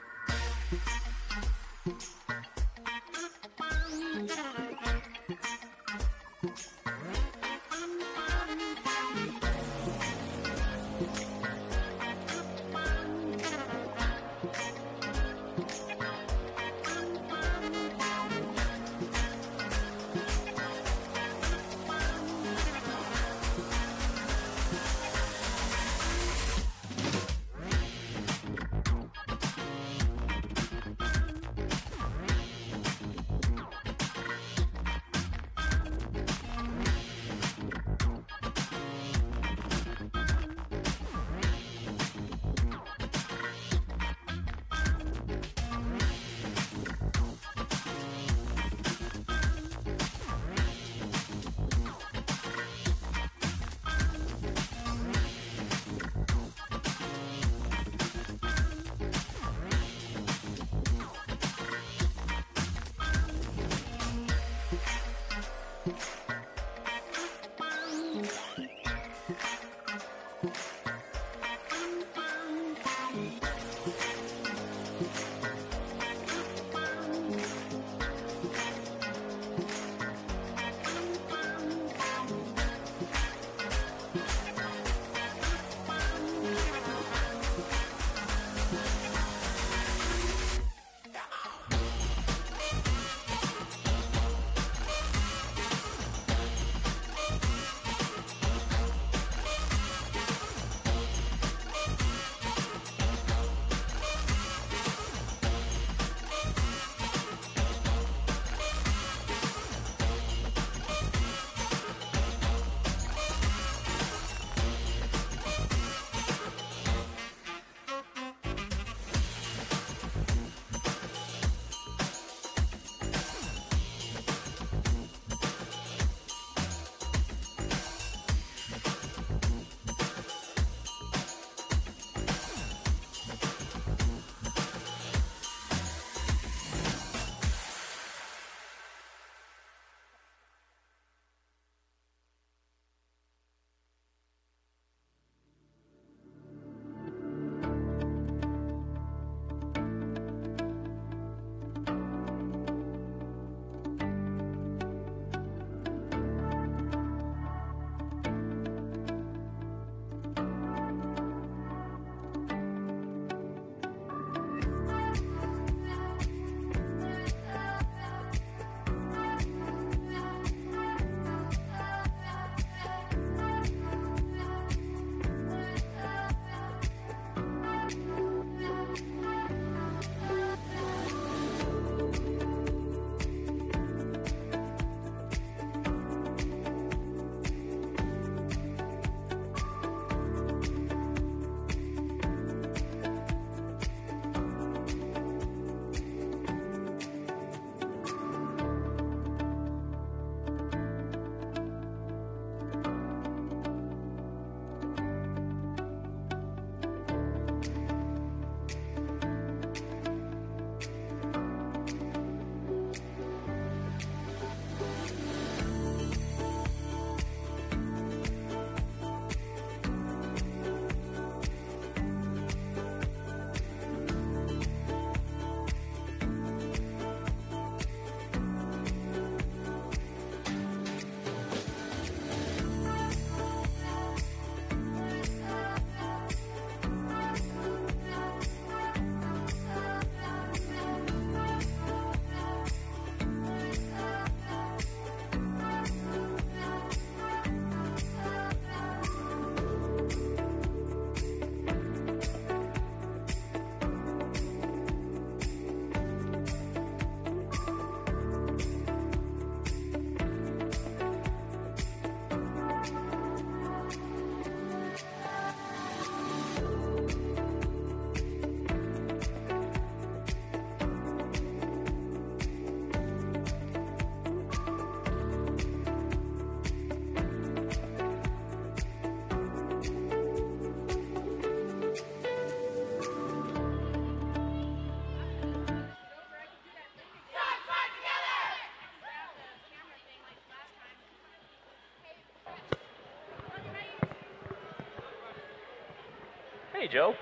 Speaker 2: Hey, Joe.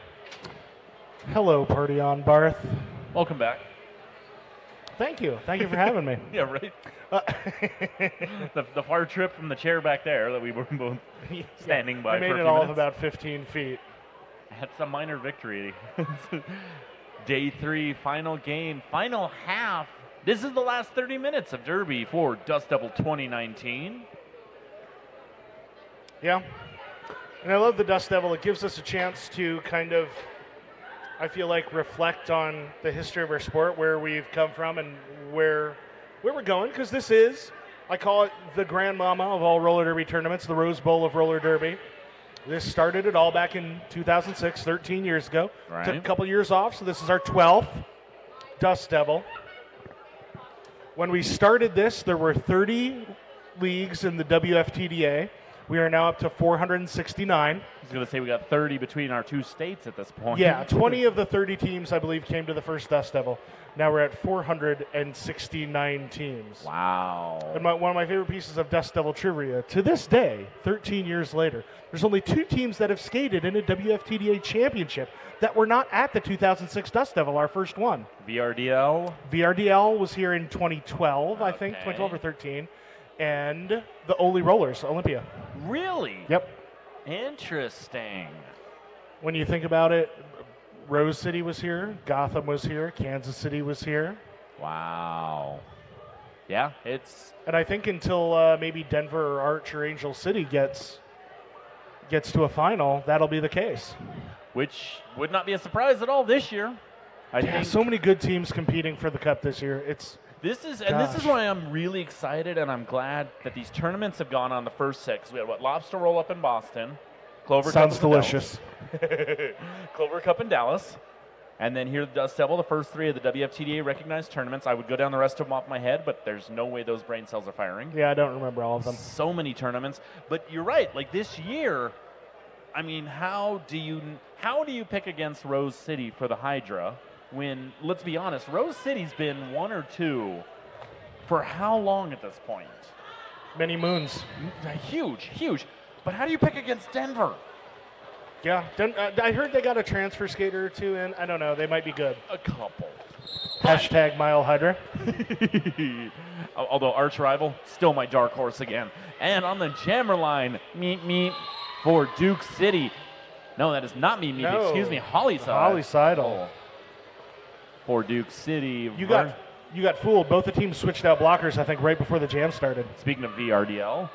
Speaker 1: Hello, Party on Barth.
Speaker 2: Welcome back.
Speaker 1: Thank you. Thank you for having me.
Speaker 2: Yeah, right. The far trip from the chair back there that we were both standing by.
Speaker 1: I made
Speaker 2: for a
Speaker 1: it
Speaker 2: few
Speaker 1: all of
Speaker 2: minutes.
Speaker 1: about 15 feet.
Speaker 2: That's a minor victory. Day 3, final game, final half. This is the last 30 minutes of Derby for Dust Devil 2019.
Speaker 1: Yeah. And I love the Dust Devil. It gives us a chance to kind of, I feel like, reflect on the history of our sport, where we've come from and where we're going, because this is, I call it the grandmama of all roller derby tournaments, the Rose Bowl of roller derby. This started it all back in 2006, 13 years ago.
Speaker 2: Right.
Speaker 1: Took a couple years off, so this is our 12th Dust Devil. When we started this, there were 30 leagues in the WFTDA. We are now up to 469.
Speaker 2: I was going to say we got 30 between our two states at this point.
Speaker 1: Yeah, 20 of the 30 teams, I believe, came to the first Dust Devil. Now we're at 469 teams.
Speaker 2: Wow.
Speaker 1: And one of my favorite pieces of Dust Devil trivia, to this day, 13 years later, there's only 2 teams that have skated in a WFTDA championship that were not at the 2006 Dust Devil, our first one.
Speaker 2: VRDL.
Speaker 1: VRDL was here in 2012, I think,
Speaker 2: Okay.
Speaker 1: 2012 or 13. And the Ole Rollers, Olympia.
Speaker 2: Really?
Speaker 1: Yep.
Speaker 2: Interesting.
Speaker 1: When you think about it, Rose City was here, Gotham was here, Kansas City was here.
Speaker 2: Wow. Yeah, it's
Speaker 1: And I think until maybe Denver or Arch or Angel City gets to a final, that'll be the case.
Speaker 2: which would not be a surprise at all this year. I
Speaker 1: Yeah,
Speaker 2: think
Speaker 1: so many good teams competing for the Cup this year.
Speaker 2: this is
Speaker 1: Gosh.
Speaker 2: why I'm really excited, and I'm glad that these tournaments have gone on the first 6. We had Lobster Roll up in Boston, Clover
Speaker 1: Sounds
Speaker 2: Cup in
Speaker 1: delicious.
Speaker 2: Dallas. Clover Cup in Dallas, and then here the Dust Devil, the first 3 of the WFTDA recognized tournaments. I would go down the rest of them off my head, but there's no way those brain cells are firing.
Speaker 1: Yeah, I don't remember all of them.
Speaker 2: So many tournaments, but you're right. Like this year, I mean, how do you pick against Rose City for the Hydra when, let's be honest, Rose City's been 1 or 2 for how long at this point?
Speaker 1: Many moons.
Speaker 2: Huge. But how do you pick against Denver?
Speaker 1: Yeah, I heard they got a transfer skater or 2 in. I don't know. They might be good.
Speaker 2: A couple.
Speaker 1: Hashtag Mile Hydra.
Speaker 2: Although arch rival, still my dark horse again. And on the jammer line, meet for Duke City. No, that is not me.
Speaker 1: No.
Speaker 2: Excuse me, Holly
Speaker 1: Holly Seidel.
Speaker 2: For Duke City.
Speaker 1: You got fooled. Both the teams switched out blockers, I think, right before the jam started.
Speaker 2: Speaking of VRDL,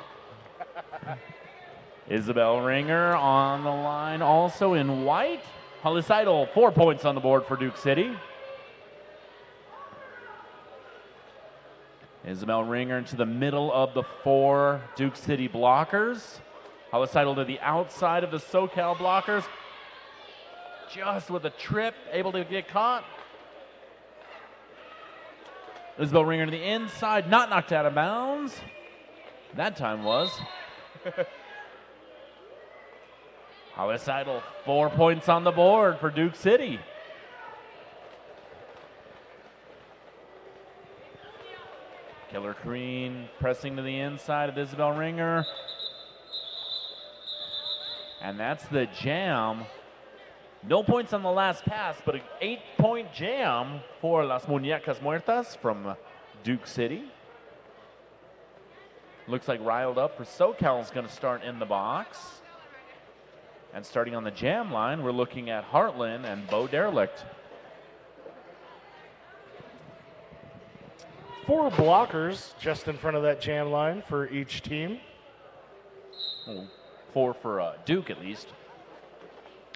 Speaker 2: Isabel Ringer on the line, also in white. Holly Seidel, 4 points on the board for Duke City. Isabel Ringer into the middle of the 4 Duke City blockers. Holly Seidel to the outside of the SoCal blockers. Just with a trip, able to get caught. Isabel Ringer to the inside, not knocked out of bounds. That time was. Holly Seidel, 4 points on the board for Duke City. Killer Queen pressing to the inside of Isabel Ringer. And that's the jam. No points on the last pass, but an 8-point jam for Las Muñecas Muertas from Duke City. Looks like riled up for SoCal is going to start in the box. And starting on the jam line, we're looking at Heartland and Bo Derelict.
Speaker 1: 4 blockers just in front of that jam line for each team.
Speaker 2: Well, 4 for Duke at least.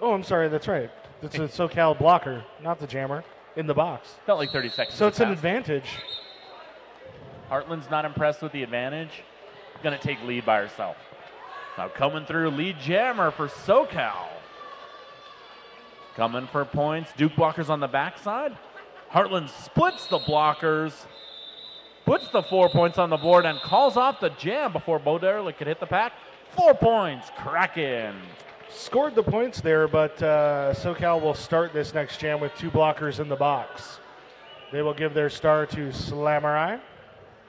Speaker 1: Oh, I'm sorry. That's right. It's a SoCal blocker, not the jammer, in the box.
Speaker 2: Felt like 30 seconds.
Speaker 1: So
Speaker 2: to
Speaker 1: it's an
Speaker 2: pass.
Speaker 1: advantage.
Speaker 2: Heartland's not impressed with the advantage. Going to take lead by herself. Now coming through, lead jammer for SoCal. Coming for points. Duke blockers on the backside. Heartland splits the blockers. Puts the 4 points on the board and calls off the jam before Bo Derelict could hit the pack. 4 points, Kraken.
Speaker 1: Scored the points there, but SoCal will start this next jam with 2 blockers in the box. They will give their star to Slamurai.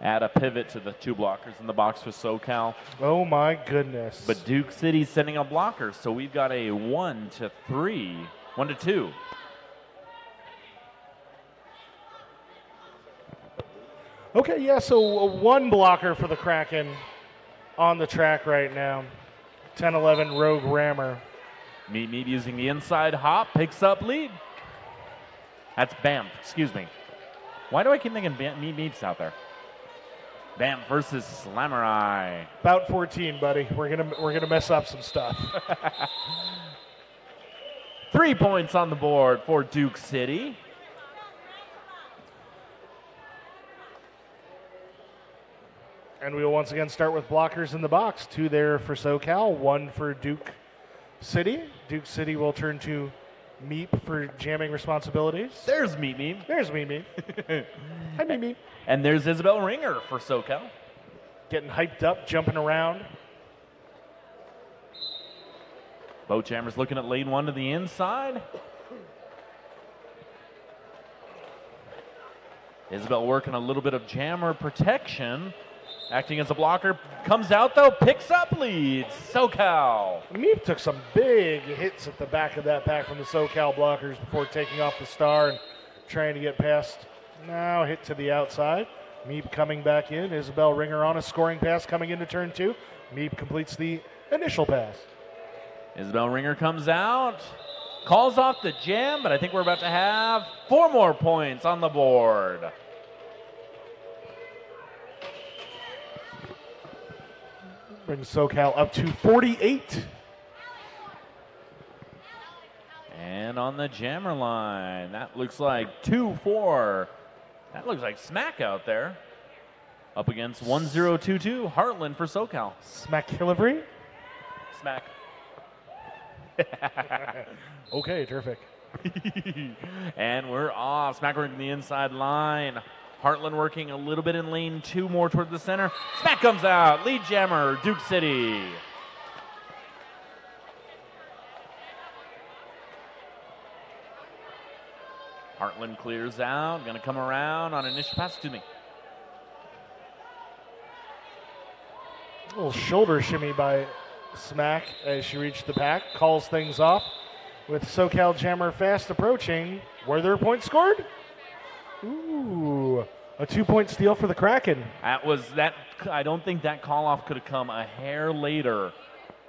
Speaker 2: Add a pivot to the 2 blockers in the box for SoCal.
Speaker 1: Oh my goodness.
Speaker 2: But Duke City's sending a blocker, so we've got a 1 to 2.
Speaker 1: Okay, yeah, so one blocker for the Kraken on the track right now. 10-11 Rogue Rammer.
Speaker 2: Meep Meep using the inside hop, picks up lead. That's Banff, excuse me. Why do I keep thinking Meep Meep's out there? Banff versus Slamurai.
Speaker 1: About 14, buddy. We're gonna mess up some stuff.
Speaker 2: 3 points on the board for Duke City.
Speaker 1: And we will once again start with blockers in the box. 2 there for SoCal, 1 for Duke City. Duke City will turn to Meep for jamming responsibilities.
Speaker 2: There's Meep Meep.
Speaker 1: There's Meep. Hi, Meep.
Speaker 2: And there's Isabel Ringer for SoCal.
Speaker 1: Getting hyped up, jumping around.
Speaker 2: Boat Jammers looking at lane 1 to the inside. Isabel working a little bit of jammer protection. Acting as a blocker, comes out though, picks up leads. SoCal.
Speaker 1: Meep took some big hits at the back of that pack from the SoCal blockers before taking off the star and trying to get past. Now hit to the outside. Meep coming back in. Isabel Ringer on a scoring pass coming into turn 2. Meep completes the initial pass.
Speaker 2: Isabel Ringer comes out, calls off the jam, but I think we're about to have 4 more points on the board.
Speaker 1: Brings SoCal up to 48.
Speaker 2: And on the jammer line, that looks like 2-4. That looks like Smack out there. Up against 1022, Heartland for SoCal.
Speaker 1: Smack Hillary.
Speaker 2: Smack.
Speaker 1: Okay, terrific.
Speaker 2: And we're off. Smack working the inside line. Heartland working a little bit in lane 2, more toward the center. Smack comes out. Lead jammer, Duke City. Heartland clears out. Going to come around on initial pass. Excuse me.
Speaker 1: A little shoulder shimmy by Smack as she reached the pack. Calls things off with SoCal Jammer fast approaching. Were there points scored? Ooh, a 2-point steal for the Kraken.
Speaker 2: That was that. I don't think that call off could have come a hair later.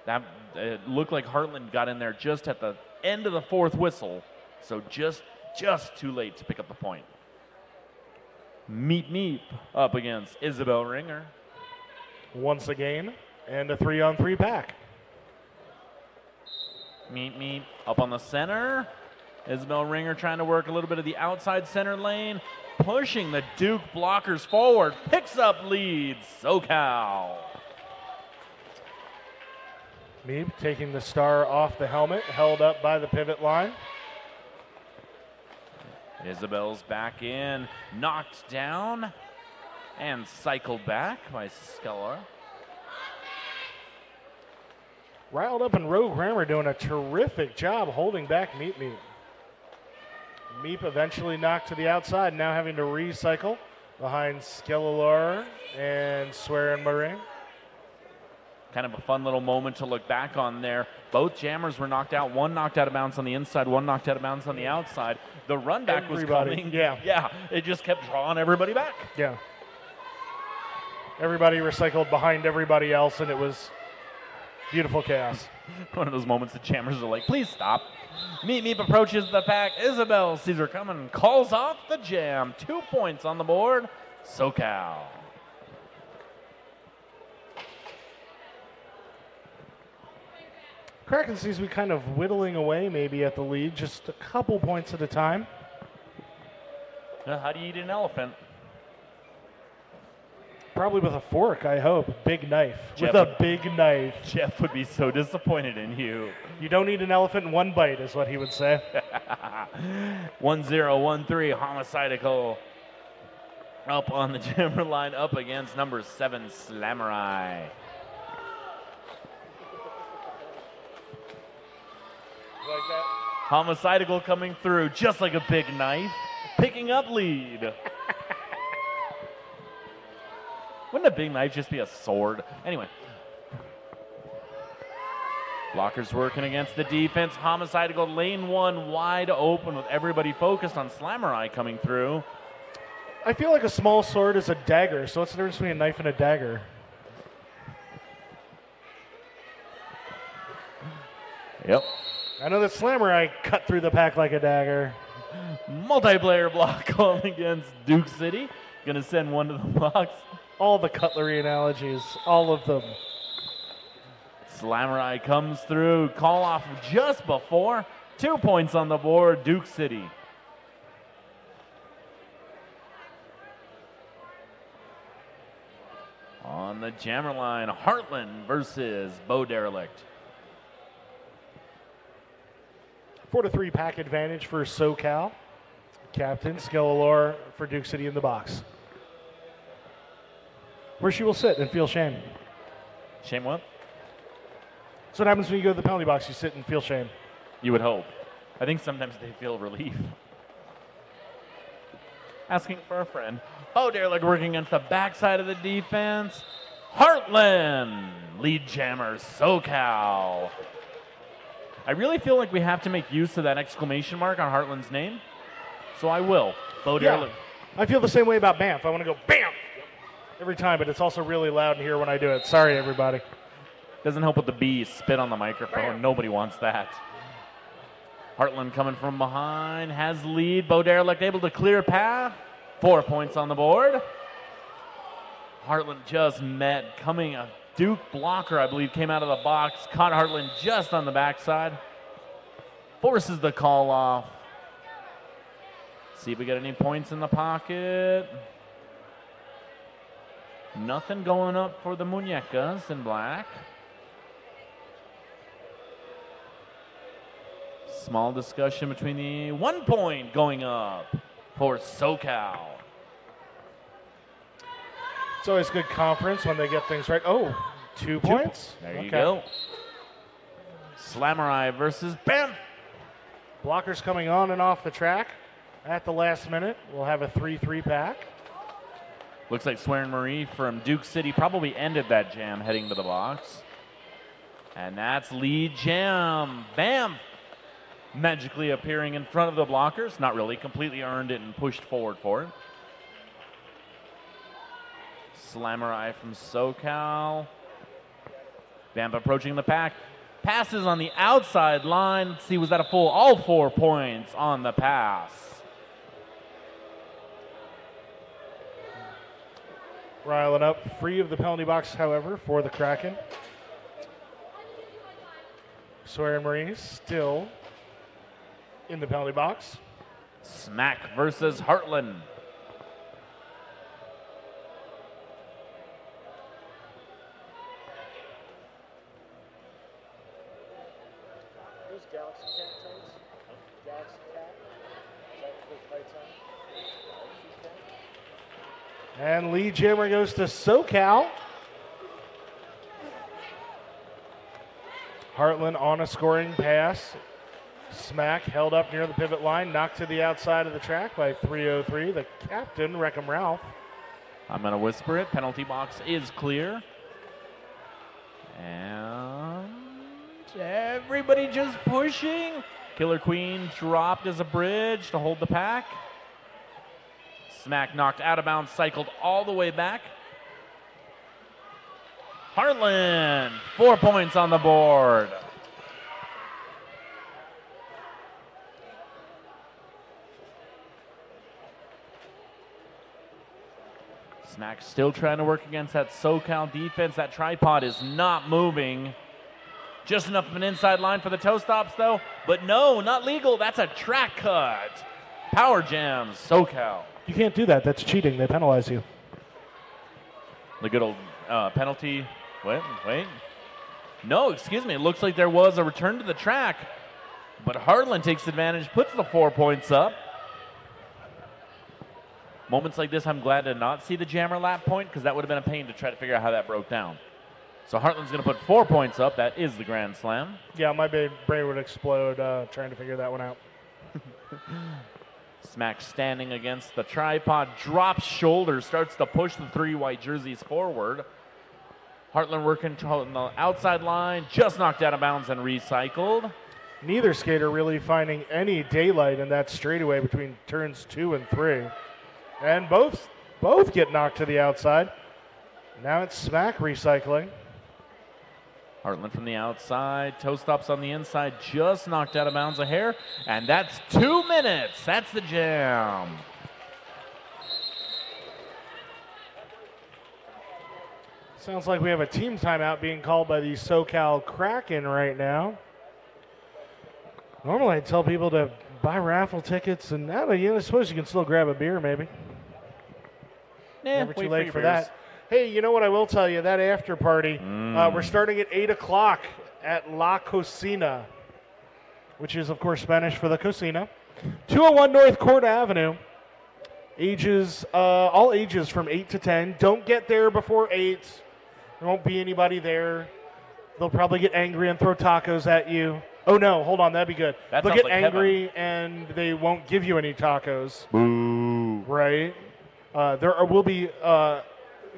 Speaker 2: That it looked like Heartland got in there just at the end of the 4th whistle, so just too late to pick up the point. Meep Meep up against Isabel Ringer.
Speaker 1: Once again, and a 3-on-3 pack.
Speaker 2: Meep Meep up on the center. Isabel Ringer trying to work a little bit of the outside center lane, pushing the Duke blockers forward, picks up leads, SoCal.
Speaker 1: Meep taking the star off the helmet, held up by the pivot line.
Speaker 2: Isabel's back in, knocked down, and cycled back by Skelar.
Speaker 1: Riled up and Rogue Rammer doing a terrific job holding back Meep Meep. Meep eventually knocked to the outside, now having to recycle behind Skellar and Swear and Moraine.
Speaker 2: Kind of a fun little moment to look back on there. Both jammers were knocked out. One knocked out of bounds on the inside, one knocked out of bounds on the outside. The run back was coming.
Speaker 1: Yeah,
Speaker 2: it just kept drawing everybody back.
Speaker 1: Yeah. Everybody recycled behind everybody else, and it was beautiful chaos.
Speaker 2: One of those moments the jammers are like, please stop. Meep Meep approaches the pack. Isabel sees her coming, calls off the jam. 2 points on the board. SoCal.
Speaker 1: Kraken seems to be kind of whittling away maybe at the lead, just a couple points at a time.
Speaker 2: How do you eat an elephant?
Speaker 1: Probably with a fork, I hope. Big knife.
Speaker 2: Jeff
Speaker 1: with a big knife.
Speaker 2: Jeff would be so disappointed in you.
Speaker 1: You don't eat an elephant in one bite, is what he would say.
Speaker 2: 1013 Homicidical up on the jammer line, up against number 7 Slamurai.
Speaker 1: Like that?
Speaker 2: Homicidical coming through just like a big knife, picking up lead. Wouldn't a big knife just be a sword? Anyway. Blockers working against the defense. Homicidical lane 1 wide open with everybody focused on Slamurai coming through.
Speaker 1: I feel like a small sword is a dagger, so what's the difference between a knife and a dagger?
Speaker 2: Yep.
Speaker 1: I know that Slammer cut through the pack like a dagger.
Speaker 2: Multiplayer block call against Duke City. Gonna send one to the box.
Speaker 1: All the cutlery analogies, all of them.
Speaker 2: Samurai comes through. Call off just before. 2 points on the board, Duke City. On the jammer line, Heartland versus Bo Derelict.
Speaker 1: 4-3 pack advantage for SoCal. Captain Skellelore for Duke City in the box. Where she will sit and feel shame.
Speaker 2: Shame what?
Speaker 1: That's what happens when you go to the penalty box. You sit and feel shame.
Speaker 2: You would hope. I think sometimes they feel relief. Asking for a friend. Bo Derelict working against the backside of the defense. Heartland, lead jammer, SoCal. I really feel like we have to make use of that exclamation mark on Heartland's name, so I will. Bo Derelict.
Speaker 1: I feel the same way about Banff. I want to go BAM every time, but it's also really loud in here when I do it. Sorry, everybody.
Speaker 2: Doesn't help with the B, spit on the microphone. Nobody wants that. Heartland coming from behind, has lead. Bo Derelict able to clear path. 4 points on the board. Heartland just met coming a Duke blocker, I believe, came out of the box, caught Heartland just on the backside. Forces the call off. See if we get any points in the pocket. Nothing going up for the Muñecas in black. Small discussion between the 1 point going up for SoCal.
Speaker 1: It's always good conference when they get things right. Oh, 2 points?
Speaker 2: There you go. Slamurai versus Banff.
Speaker 1: Blockers coming on and off the track at the last minute. We'll have a 3-3 pack.
Speaker 2: Looks like Swearin Marie from Duke City probably ended that jam heading to the box. And that's lead jam. Banff magically appearing in front of the blockers. Not really, completely earned it and pushed forward for it. Slamurai from SoCal. Banff approaching the pack. Passes on the outside line. Let's see, was that a full? All 4 points on the pass.
Speaker 1: Riling up, free of the penalty box, however, for the Kraken. Swearin Marie still in the penalty box.
Speaker 2: Smack versus Heartland.
Speaker 1: Who's Galaxy Cat tights? Galaxy Cat? Is that what the tights on? And lead jammer goes to SoCal. Heartland on a scoring pass. Smack held up near the pivot line, knocked to the outside of the track by 303. The captain, Reckham Ralph.
Speaker 2: I'm going to whisper it. Penalty box is clear. And everybody just pushing. Killer Queen dropped as a bridge to hold the pack. Smack knocked out of bounds, cycled all the way back. Heartland, 4 points on the board. Smack still trying to work against that SoCal defense. That tripod is not moving. Just enough of an inside line for the toe stops, though. But no, not legal. That's a track cut. Power jams, SoCal.
Speaker 1: You can't do that. That's cheating. They penalize you.
Speaker 2: The good old penalty. Wait. No, excuse me. It looks like there was a return to the track. But Heartland takes advantage, puts the 4 points up. Moments like this, I'm glad to not see the jammer lap point because that would have been a pain to try to figure out how that broke down. So Heartland's going to put 4 points up. That is the grand slam.
Speaker 1: Yeah, my brain would explode trying to figure that one out.
Speaker 2: Smack standing against the tripod, drops shoulders, starts to push the 3 white jerseys forward. Heartland working on the outside line, just knocked out of bounds and recycled.
Speaker 1: Neither skater really finding any daylight in that straightaway between turns 2 and 3. And both get knocked to the outside. Now it's Smack recycling.
Speaker 2: Heartland from the outside. Toe stops on the inside. Just knocked out of bounds a hair. And that's 2 minutes. That's the jam.
Speaker 1: Sounds like we have a team timeout being called by the SoCal Kraken right now. Normally I'd tell people to buy raffle tickets, and I suppose you can still grab a beer maybe. Never too late for that. Hey, you know what I will tell you? That after party, we're starting at 8 o'clock at La Cocina, which is, of course, Spanish for the Cocina. 201 North Court Avenue. All ages from 8 to 10. Don't get there before 8. There won't be anybody there. They'll probably get angry and throw tacos at you. Oh, no, hold on. That'd be good. They'll get angry and they won't give you any tacos.
Speaker 2: Boo.
Speaker 1: Right? There will be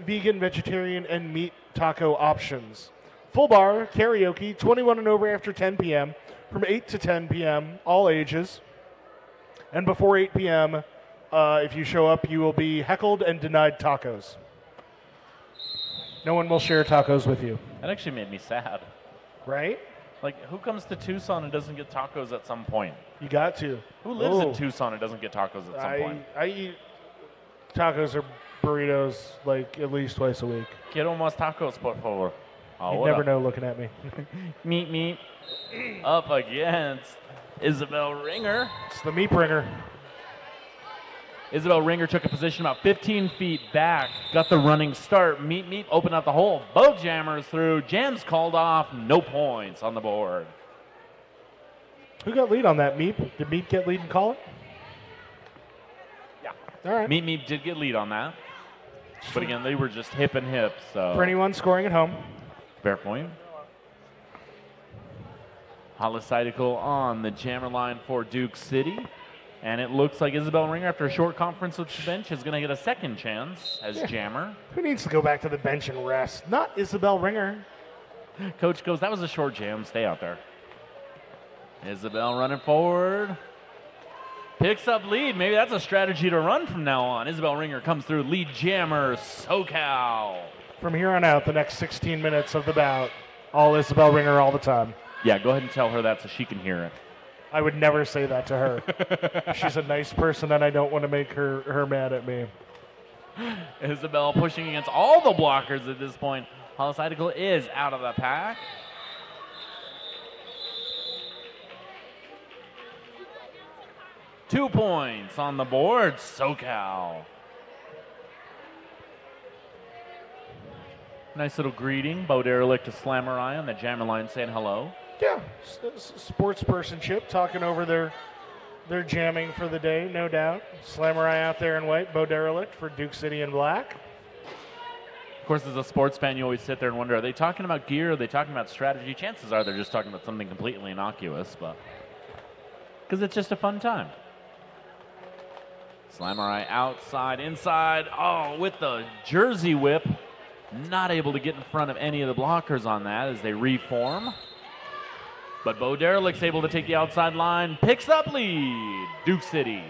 Speaker 1: vegan, vegetarian, and meat taco options. Full bar, karaoke, 21 and over after 10 p.m., from 8 to 10 p.m., all ages. And before 8 p.m., if you show up, you will be heckled and denied tacos. No one will share tacos with you.
Speaker 2: That actually made me sad.
Speaker 1: Right?
Speaker 2: Like, who comes to Tucson and doesn't get tacos at some point?
Speaker 1: You got to.
Speaker 2: Who lives in Tucson and doesn't get tacos at some point?
Speaker 1: I eat tacos or burritos like at least twice a week.
Speaker 2: Quiero más tacos, por favor.
Speaker 1: You never know looking at me.
Speaker 2: Meet up against Isabel Ringer.
Speaker 1: It's the meat bringer.
Speaker 2: Isabel Ringer took a position about 15 feet back, got the running start. Meet opened up the hole. Both jammers through. Jams called off. No points on the board.
Speaker 1: Who got lead on that, Meep? Did Meep get lead and call it?
Speaker 2: Yeah.
Speaker 1: All right.
Speaker 2: Meep did get lead on that. But again, they were just hip and hip. So
Speaker 1: for anyone scoring at home.
Speaker 2: Fair point. Holocytical on the jammer line for Duke City. And it looks like Isabel Ringer, after a short conference with the bench, is going to get a second chance as jammer.
Speaker 1: Who needs to go back to the bench and rest? Not Isabel Ringer.
Speaker 2: Coach goes, that was a short jam. Stay out there. Isabel running forward. Picks up lead. Maybe that's a strategy to run from now on. Isabel Ringer comes through. Lead jammer, SoCal.
Speaker 1: From here on out, the next 16 minutes of the bout, all Isabel Ringer all the time.
Speaker 2: Yeah, go ahead and tell her that so she can hear it.
Speaker 1: I would never say that to her. She's a nice person, and I don't want to make her mad at me.
Speaker 2: Isabel pushing against all the blockers at this point. Holocytical is out of the pack. Two points on the board, SoCal. Nice little greeting. Bo Derelict to Slamurai on the jammer line saying hello.
Speaker 1: Yeah, sports personship, talking over their jamming for the day, no doubt. Slamurai out there in white, Bo Derelict for Duke City in black.
Speaker 2: Of course, as a sports fan, you always sit there and wonder, are they talking about gear? Are they talking about strategy? Chances are they're just talking about something completely innocuous, but because it's just a fun time. Slamurai outside, inside. Oh, with the jersey whip. Not able to get in front of any of the blockers on that as they reform. But Bo Derelict's able to take the outside line. Picks up lead. Duke City.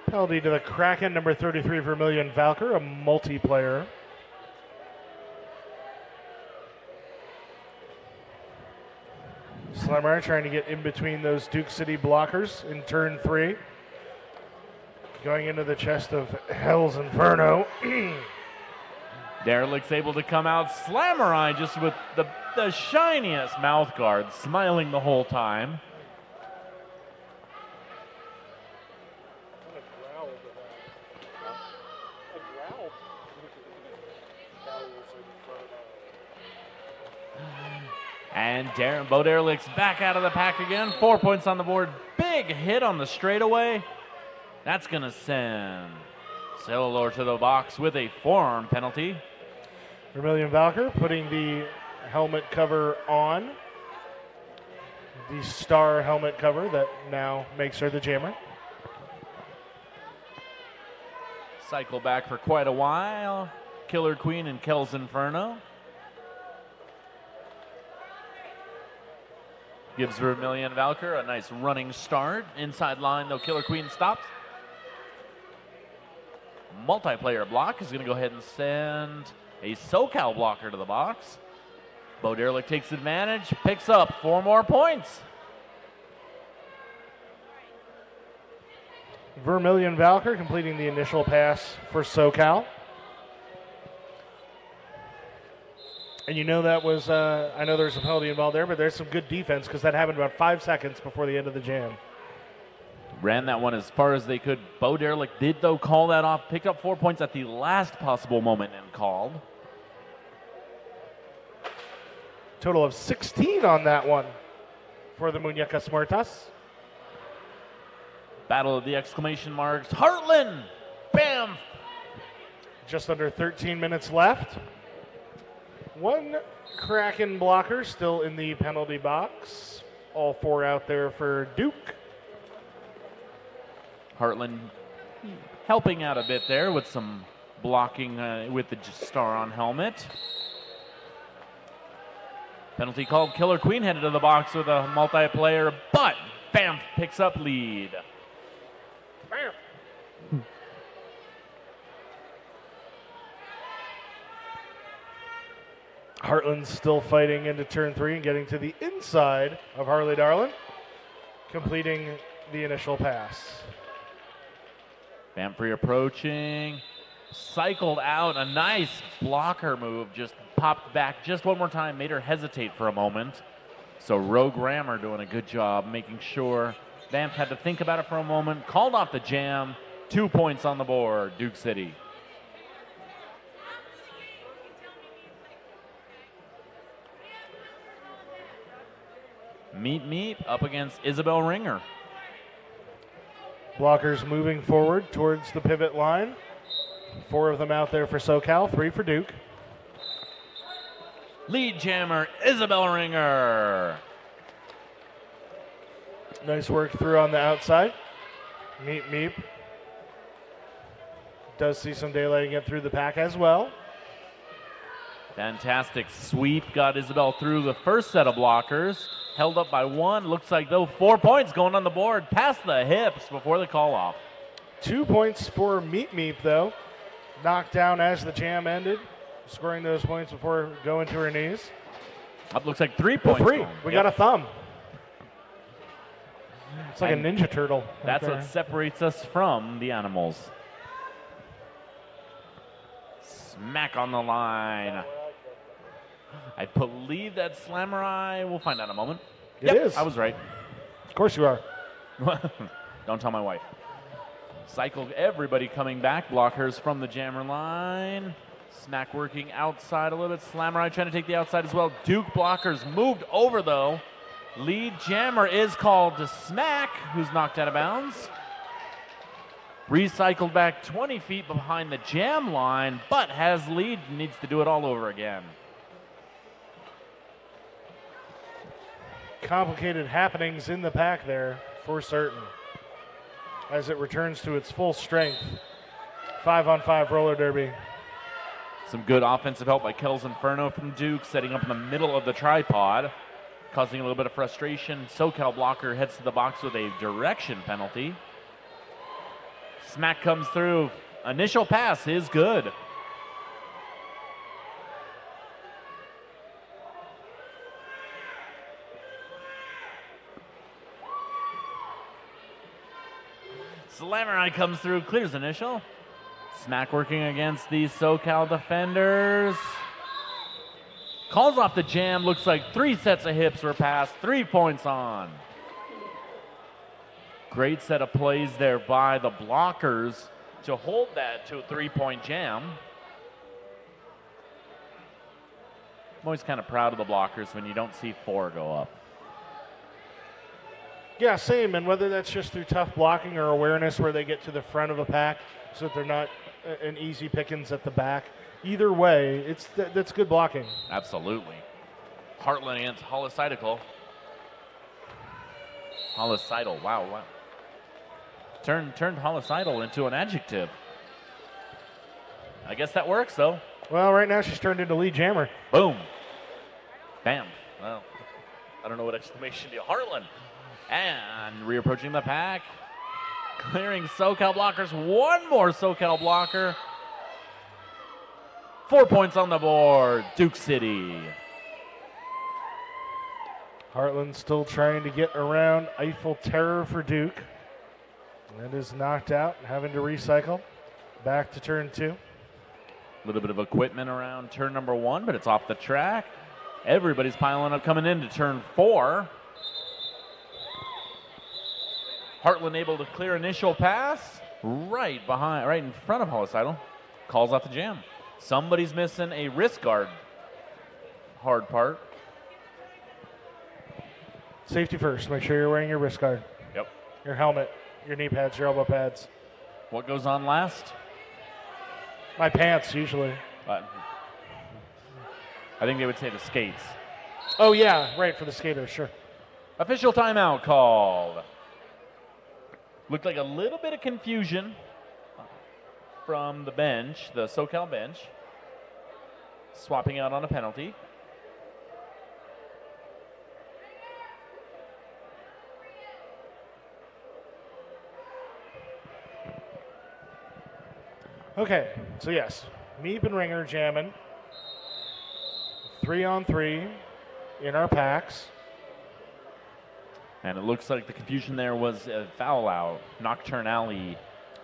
Speaker 1: Penalty to the Kraken, number 33, Vermilion Valker, a multiplayer. Slamurai trying to get in between those Duke City blockers in turn 3. Going into the chest of Hell's Inferno.
Speaker 2: Derelict's able to come out. Slamurai just with the shiniest mouth guard, smiling the whole time. And Bo Derelict's back out of the pack again. 4 points on the board. Big hit on the straightaway. That's going to send Cellular to the box with a forearm penalty.
Speaker 1: Vermilion Valker putting the helmet cover on. The star helmet cover that now makes her the jammer.
Speaker 2: Cycle back for quite a while. Killer Queen and Kells Inferno. Gives Vermilion Valker a nice running start. Inside line, though, Killer Queen stops. multiplayer block is going to go ahead and send a SoCal blocker to the box. Bo Derelict takes advantage, picks up 4 more points.
Speaker 1: Vermilion Valker completing the initial pass for SoCal. And you know that was, I know there's a penalty involved there, but there's some good defense because that happened about 5 seconds before the end of the jam.
Speaker 2: Ran that one as far as they could. Bo Derelict did, though, call that off. Picked up 4 points at the last possible moment and called.
Speaker 1: Total of 16 on that one for the Muñecas Muertas.
Speaker 2: Battle of the exclamation marks. Heartland! Bam!
Speaker 1: Just under 13 minutes left. 1 Kraken blocker still in the penalty box. All 4 out there for Duke.
Speaker 2: Heartland helping out a bit there with some blocking with the star on helmet. Penalty called. Killer Queen headed to the box with a multiplayer, but Banff picks up lead.
Speaker 1: Bam. Heartland's still fighting into turn 3 and getting to the inside of Harley Darlin, completing the initial pass.
Speaker 2: Banff approaching, cycled out, a nice blocker move, just popped back just one more time, made her hesitate for a moment. So Rogue Rammer doing a good job, making sure Banff had to think about it for a moment, called off the jam, 2 points on the board, Duke City. Meep Meep up against Isabel Ringer.
Speaker 1: Blockers moving forward towards the pivot line. 4 of them out there for SoCal, 3 for Duke.
Speaker 2: Lead jammer, Isabel Ringer.
Speaker 1: Nice work through on the outside. Meep Meep does see some daylight and get through the pack as well.
Speaker 2: Fantastic sweep, got Isabel through the first set of blockers. Held up by 1, looks like though 4 points going on the board, past the hips before the call off.
Speaker 1: 2 points for Meep Meep though. Knocked down as the jam ended, scoring those points before going to her knees.
Speaker 2: Up looks like 3 points.
Speaker 1: 3,
Speaker 2: going.
Speaker 1: we
Speaker 2: Yep.
Speaker 1: got a thumb. It's like
Speaker 2: And
Speaker 1: a Ninja Turtle.
Speaker 2: That's what separates us from the animals. Smack on the line. I believe that's Slamurai. We'll find out in a moment.
Speaker 1: It is.
Speaker 2: I was right.
Speaker 1: Of course you are.
Speaker 2: Don't tell my wife. Cycled, everybody coming back. Blockers from the jammer line. Smack working outside a little bit. Slamurai trying to take the outside as well. Duke blockers moved over though. Lead jammer is called to Smack, who's knocked out of bounds. Recycled back 20 feet behind the jam line, but has lead, needs to do it all over again.
Speaker 1: Complicated happenings in the pack there for certain as it returns to its full strength. 5-on-5 roller derby.
Speaker 2: Some good offensive help by Kells Inferno from Duke, setting up in the middle of the tripod, causing a little bit of frustration. SoCal blocker heads to the box with a direction penalty. Smack comes through. Initial pass is good. Slamurai comes through, clears initial. Smack working against these SoCal defenders. Calls off the jam, looks like 3 sets of hips were passed, 3 points on. Great set of plays there by the blockers to hold that to a 3-point jam. I'm always kind of proud of the blockers when you don't see 4 go up.
Speaker 1: Yeah, same. And whether that's just through tough blocking or awareness where they get to the front of a pack so that they're not an easy pickings at the back. Either way, that's good blocking.
Speaker 2: Absolutely. Heartland against Holocytical. Holocidal, wow. Turned holocidal into an adjective. I guess that works, though.
Speaker 1: Well, right now she's turned into lead jammer.
Speaker 2: Boom. Bam. Well, I don't know what exclamation to Heartland. And reapproaching the pack. Clearing SoCal blockers. One more SoCal blocker. 4 points on the board. Duke City.
Speaker 1: Heartland still trying to get around Eiffel Terror for Duke. That is knocked out, having to recycle. Back to turn 2.
Speaker 2: A little bit of equipment around turn number 1, but it's off the track. Everybody's piling up coming into turn 4. Heartland able to clear initial pass right in front of Hollis-Idle. Calls out the jam. Somebody's missing a wrist guard. Hard part.
Speaker 1: Safety first. Make sure you're wearing your wrist guard.
Speaker 2: Yep.
Speaker 1: Your helmet, your knee pads, your elbow pads.
Speaker 2: What goes on last?
Speaker 1: My pants, usually.
Speaker 2: I think they would say the skates.
Speaker 1: Oh, yeah, right, for the skaters, sure.
Speaker 2: Official timeout called. Looked like a little bit of confusion from the bench, the SoCal bench. Swapping out on a penalty.
Speaker 1: Okay, so yes, Meep and Ringer jamming. 3-on-3 in our packs.
Speaker 2: And it looks like the confusion there was a foul out. Nocturne Alley.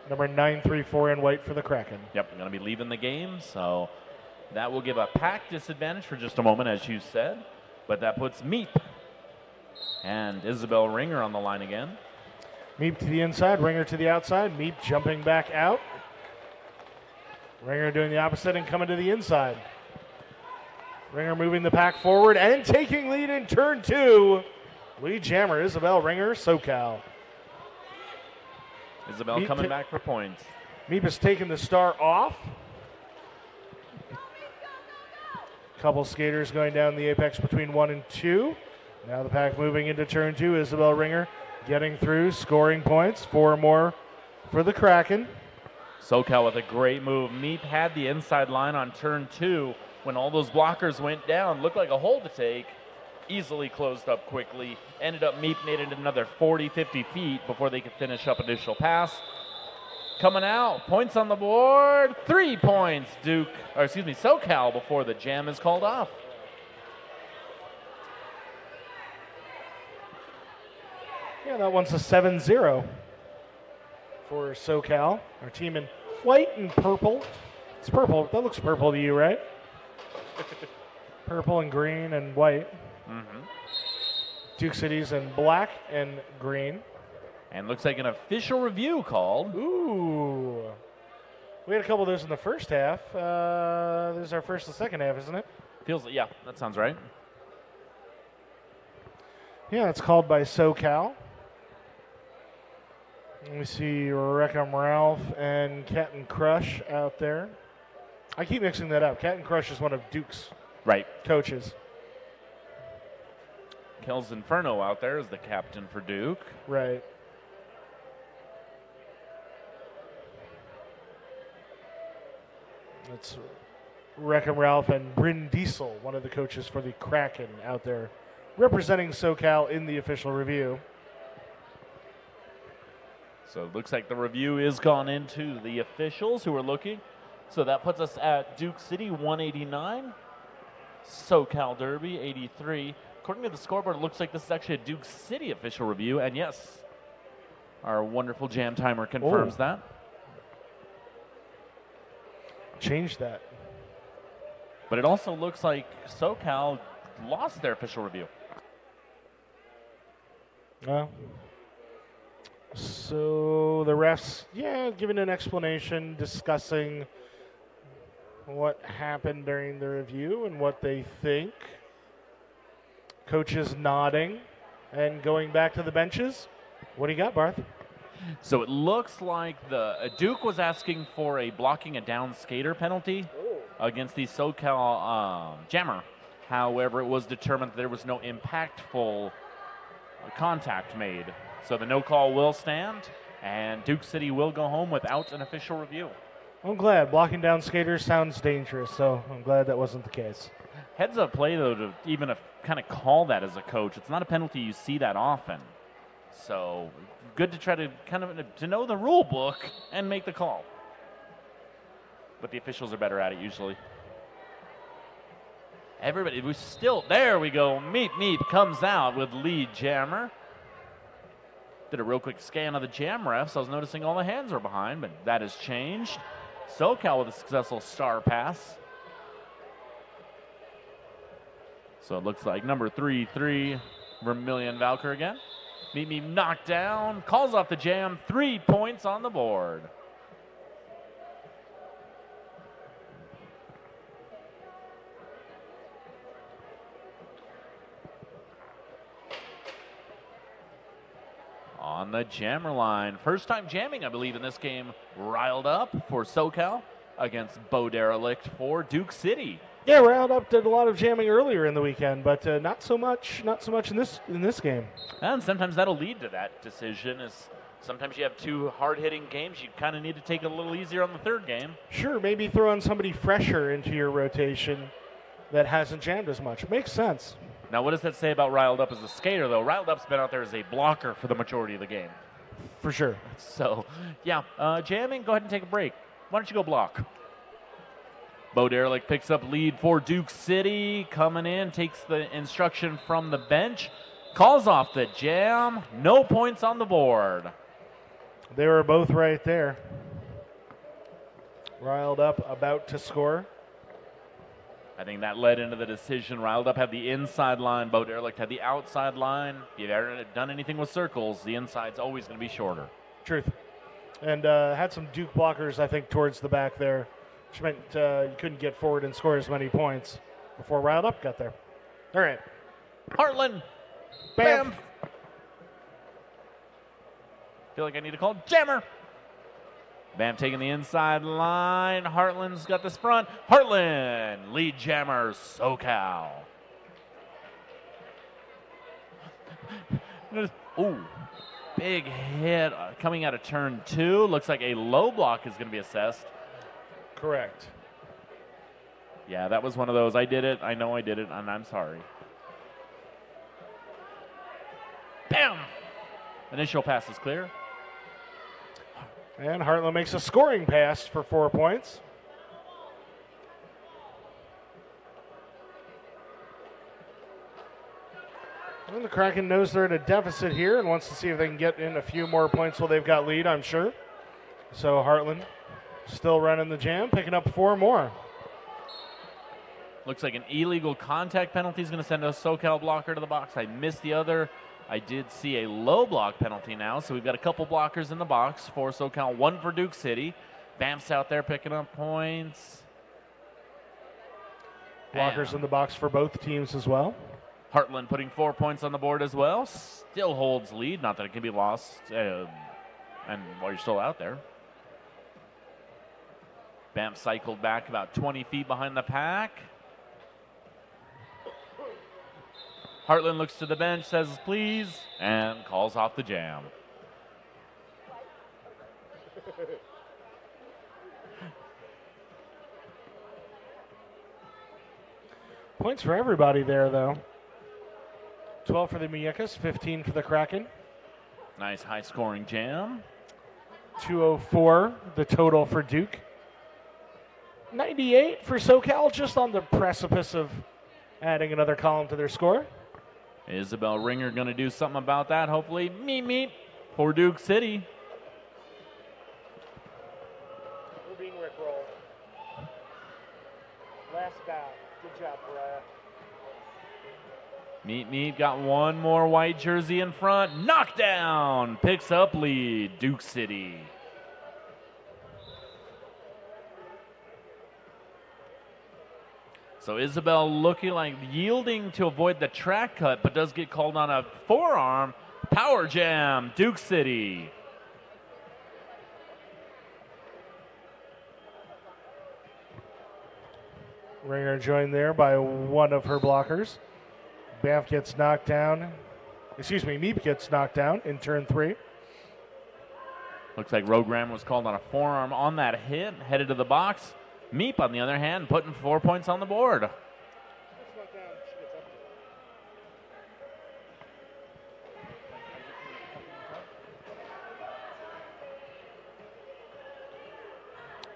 Speaker 1: Number 934 in white for the Kraken.
Speaker 2: Yep, going to be leaving the game, so that will give a pack disadvantage for just a moment, as you said. But that puts Meep and Isabel Ringer on the line again.
Speaker 1: Meep to the inside, Ringer to the outside. Meep jumping back out. Ringer doing the opposite and coming to the inside. Ringer moving the pack forward and taking lead in turn 2. Lead jammer, Isabel Ringer, SoCal.
Speaker 2: Isabel coming back for points.
Speaker 1: Meep has taken the star off. Couple skaters going down the apex between 1 and 2. Now the pack moving into turn 2. Isabel Ringer getting through, scoring points. 4 more for the Kraken.
Speaker 2: SoCal with a great move. Meep had the inside line on turn 2 when all those blockers went down. Looked like a hole to take. Easily closed up quickly. Ended up Meep made it another 40, 50 feet before they could finish up initial pass. Coming out, points on the board. 3 points, SoCal before the jam is called off.
Speaker 1: Yeah, that one's a 7-0 for SoCal. Our team in white and purple. It's purple. That looks purple to you, right? Purple and green and white.
Speaker 2: Mm-hmm.
Speaker 1: Duke City's in black and green.
Speaker 2: And looks like an official review called.
Speaker 1: Ooh. We had a couple of those in the first half. This is our first and second half, isn't it?
Speaker 2: Yeah, that sounds right.
Speaker 1: Yeah, it's called by SoCal. We see Wreckham Ralph and Captain Crush out there. I keep mixing that up. Captain Crush is one of Duke's coaches.
Speaker 2: Kells Inferno out there is the captain for Duke.
Speaker 1: Right. It's Wreckham Ralph and Bryn Diesel, one of the coaches for the Kraken out there, representing SoCal in the official review.
Speaker 2: So it looks like the review is gone into the officials who are looking. So that puts us at Duke City 189, SoCal Derby 83. According to the scoreboard, it looks like this is actually a Duke City official review. And yes, our wonderful jam timer confirms that.
Speaker 1: Change that.
Speaker 2: But it also looks like SoCal lost their official review.
Speaker 1: So the refs, giving an explanation, discussing what happened during the review and what they think. Coaches nodding and going back to the benches. What do you got, Barth?
Speaker 2: So it looks like the Duke was asking for a blocking a down skater penalty against the SoCal jammer. However, it was determined that there was no impactful contact made. So the no call will stand, and Duke City will go home without an official review.
Speaker 1: I'm glad. Blocking down skaters sounds dangerous, so I'm glad that wasn't the case.
Speaker 2: Heads up play, though, to even kind of call that as a coach. It's not a penalty you see that often. So good to try to kind of to know the rule book and make the call. But the officials are better at it usually. Everybody was still, there we go. Meep comes out with lead jammer. Did a real quick scan of the jam refs. I was noticing all the hands are behind, but that has changed. SoCal with a successful star pass. So it looks like number 3-3, Vermilion Valkyr again. Meep knocked down, calls off the jam, 3 points on the board. On the jammer line. First time jamming, I believe, in this game. Riled Up for SoCal against Bo Derelict for Duke City.
Speaker 1: Yeah, Riled Up did a lot of jamming earlier in the weekend, but not so much in this game.
Speaker 2: And sometimes that'll lead to that decision. Is sometimes you have 2 hard-hitting games. You kind of need to take it a little easier on the third game.
Speaker 1: Sure, maybe throw in somebody fresher into your rotation that hasn't jammed as much. Makes sense.
Speaker 2: Now, what does that say about Riled Up as a skater, though? Riled Up's been out there as a blocker for the majority of the game.
Speaker 1: For sure.
Speaker 2: So, yeah, jamming, go ahead and take a break. Why don't you go block? Bo Derelict picks up lead for Duke City. Coming in, takes the instruction from the bench. Calls off the jam. No points on the board.
Speaker 1: They were both right there. Riled Up about to score.
Speaker 2: I think that led into the decision. Riled Up had the inside line. Bo Derelict had the outside line. If you've ever done anything with circles, the inside's always going to be shorter.
Speaker 1: Truth. And had some Duke blockers, I think, towards the back there, which meant you couldn't get forward and score as many points before Riled Up got there. All right.
Speaker 2: Heartland.
Speaker 1: Bam.
Speaker 2: Feel like I need to call jammer. Bam taking the inside line. Heartland's got this front. Heartland, lead jammer, SoCal. Ooh, big hit coming out of turn 2. Looks like a low block is going to be assessed.
Speaker 1: Correct.
Speaker 2: Yeah, that was one of those. I did it. I know I did it, and I'm sorry. Bam! Initial pass is clear.
Speaker 1: And Heartland makes a scoring pass for 4 points. And the Kraken knows they're at a deficit here and wants to see if they can get in a few more points while they've got lead, I'm sure. So Heartland still running the jam, picking up 4 more.
Speaker 2: Looks like an illegal contact penalty is going to send a SoCal blocker to the box. I missed the other. I did see a low block penalty now, so we've got a couple blockers in the box for SoCal, 1 for Duke City. Bam's out there picking up points.
Speaker 1: Blockers in the box for both teams as well.
Speaker 2: Heartland putting 4 points on the board as well. Still holds lead, not that it can be lost, and while you're still out there. Bam cycled back about 20 feet behind the pack. Heartland looks to the bench, says please, and calls off the jam.
Speaker 1: Points for everybody there, though. 12 for the Muñecas, 15 for the Kraken.
Speaker 2: Nice high-scoring jam.
Speaker 1: 204, the total for Duke. 98 for SoCal, just on the precipice of adding another column to their score.
Speaker 2: Isabel Ringer going to do something about that, hopefully. Meep for Duke City.
Speaker 1: We're being rickrolled. Last bout. Good job, Pariah.
Speaker 2: Meep got one more white jersey in front. Knockdown. Picks up lead. Duke City. So Isabel looking like yielding to avoid the track cut, but does get called on a forearm. Power jam, Duke City.
Speaker 1: Ringer joined there by one of her blockers. Banff gets knocked down. Meep gets knocked down in turn 3.
Speaker 2: Looks like Rogram was called on a forearm on that hit, headed to the box. Meep, on the other hand, putting 4 points on the board.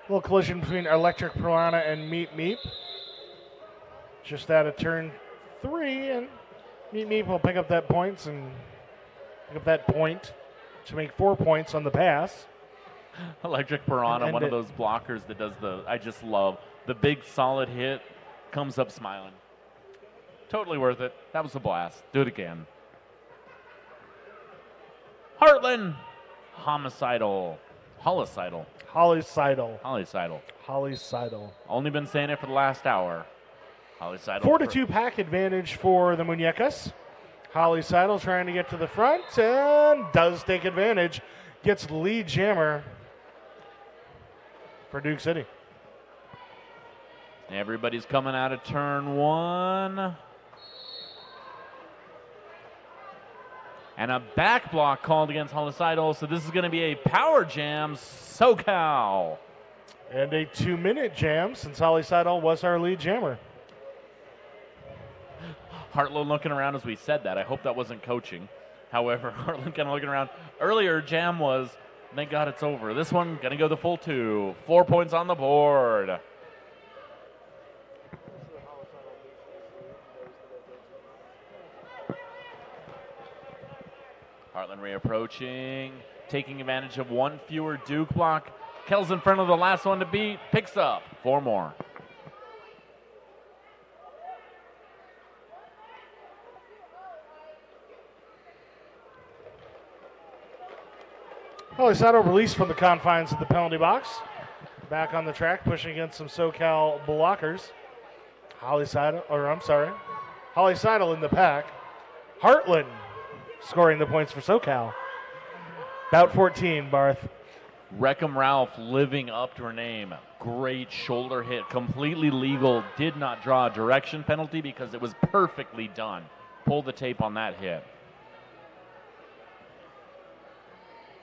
Speaker 1: Little collision between Electric Piranha and Meep Meep. Just out of turn 3, and Meep Meep will pick up that point to make 4 points on the pass.
Speaker 2: Electric Piranha,
Speaker 1: And
Speaker 2: one of
Speaker 1: it-
Speaker 2: those blockers that does I just love the big solid hit, comes up smiling. Totally worth it. That was a blast. Do it again. Heartland, Homicidal, Holicidal,
Speaker 1: Holicidal.
Speaker 2: Only been saying it for the last hour. Holicidal.
Speaker 1: 4-2 pack advantage for the Muñecas. Holicidal trying to get to the front and does take advantage. Gets lead jammer for Duke City.
Speaker 2: Everybody's coming out of turn 1. And a back block called against Holicidal, so this is going to be a power jam SoCal.
Speaker 1: And a 2-minute jam since Holicidal was our lead jammer.
Speaker 2: Heartland looking around as we said that. I hope that wasn't coaching. However, Heartland kind of looking around. Earlier, jam was, thank God it's over. This one, going to go the full 2. 4 points on the board. Heartland reapproaching, taking advantage of one fewer Duke block. Kell's in front of the last one to beat, picks up 4 more.
Speaker 1: Holicidal released from the confines of the penalty box. Back on the track, pushing against some SoCal blockers. Holicidal in the pack. Heartland scoring the points for SoCal. About 14, Barth.
Speaker 2: Wreckham Ralph living up to her name. Great shoulder hit, completely legal. Did not draw a direction penalty because it was perfectly done. Pull the tape on that hit.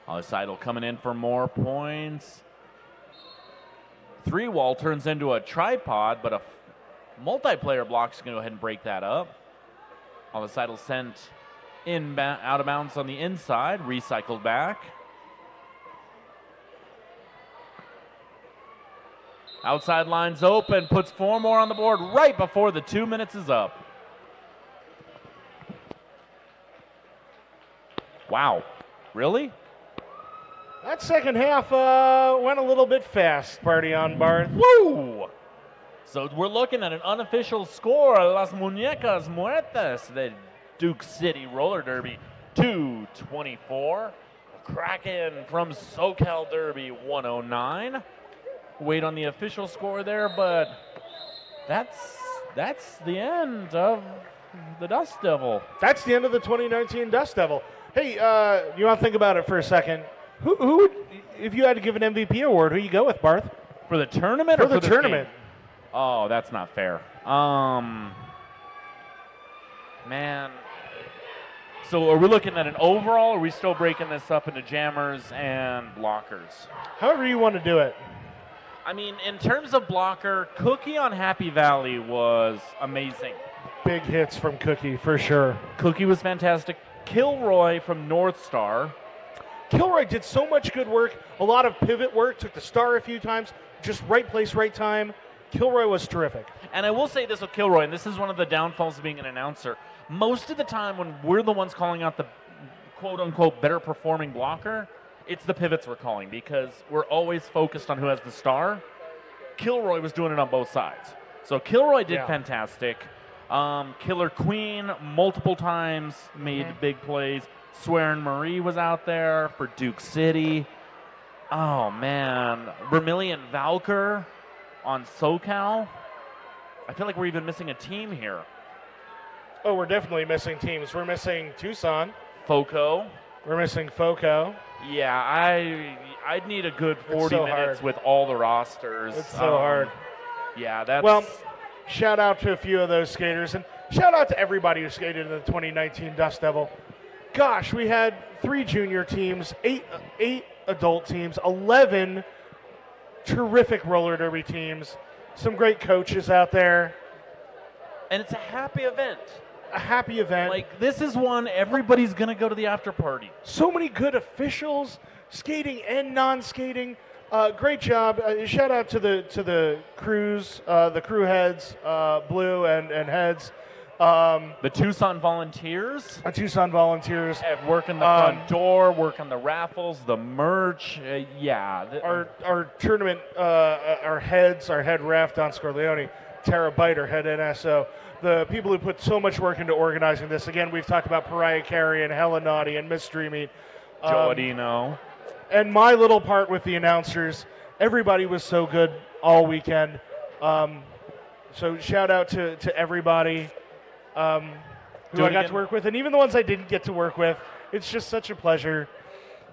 Speaker 2: Holicidal coming in for more points. 3-wall turns into a tripod, but a multiplayer block's going to go ahead and break that up. Holicidal sent out of bounds on the inside, recycled back. Outside lines open, puts 4 more on the board right before the 2 minutes is up. Wow, really?
Speaker 1: That second half went a little bit fast, Party on Barth.
Speaker 2: Woo! So we're looking at an unofficial score. Las Muñecas Muertas, the Duke City Roller Derby, 224. Kraken from SoCal Derby, 109. Wait on the official score there, but that's the end of the Dust Devil.
Speaker 1: That's the end of the 2019 Dust Devil. Hey, you want to think about it for a second? Who would, if you had to give an MVP award, who you go with, Barth?
Speaker 2: For the tournament
Speaker 1: For
Speaker 2: or
Speaker 1: the
Speaker 2: for this
Speaker 1: tournament.
Speaker 2: game? Oh, that's not fair. Man. So are we looking at an overall, or are we still breaking this up into jammers and blockers?
Speaker 1: However you want to do it.
Speaker 2: I mean, in terms of blocker, Cookie on Happy Valley was amazing.
Speaker 1: Big hits from Cookie, for sure.
Speaker 2: Cookie was fantastic. Kilroy from North Star.
Speaker 1: Kilroy did so much good work, a lot of pivot work, took the star a few times, just right place, right time. Kilroy was terrific.
Speaker 2: And I will say this with Kilroy, and this is one of the downfalls of being an announcer. Most of the time when we're the ones calling out the quote-unquote better performing blocker, it's the pivots we're calling because we're always focused on who has the star. Kilroy was doing it on both sides. So Kilroy did fantastic. Killer Queen multiple times made big plays. Swearin' Marie was out there for Duke City. Oh, man. Vermilion Valker on SoCal. I feel like we're even missing a team here.
Speaker 1: Oh, we're definitely missing teams. We're missing Tucson.
Speaker 2: FOCO.
Speaker 1: We're missing FOCO.
Speaker 2: Yeah, I'd need a good 40
Speaker 1: so
Speaker 2: minutes
Speaker 1: hard.
Speaker 2: with all the rosters.
Speaker 1: It's so hard.
Speaker 2: Yeah, that's...
Speaker 1: Well, shout out to a few of those skaters, and shout out to everybody who skated in the 2019 Dust Devil. Gosh, we had 3 junior teams, 8 adult teams, 11 terrific roller derby teams, some great coaches out there.
Speaker 2: And it's a happy event.
Speaker 1: A happy event.
Speaker 2: Like, this is one everybody's going to go to the after party.
Speaker 1: So many good officials, skating and non-skating. Great job. Shout out to the crews, the crew heads, Blue and heads.
Speaker 2: The Tucson Volunteers.
Speaker 1: Tucson Volunteers.
Speaker 2: Working the front door, working the raffles, the merch.
Speaker 1: Our tournament, our head ref, Don Scorleone, Tara Biter, head NSO. The people who put so much work into organizing this. Again, we've talked about Pariah Carey and Helen Naughty and Mystery Meat.
Speaker 2: Joe Adino.
Speaker 1: And my little part with the announcers. Everybody was so good all weekend. So shout out to everybody who I got to work with. And even the ones I didn't get to work with. It's just such a pleasure.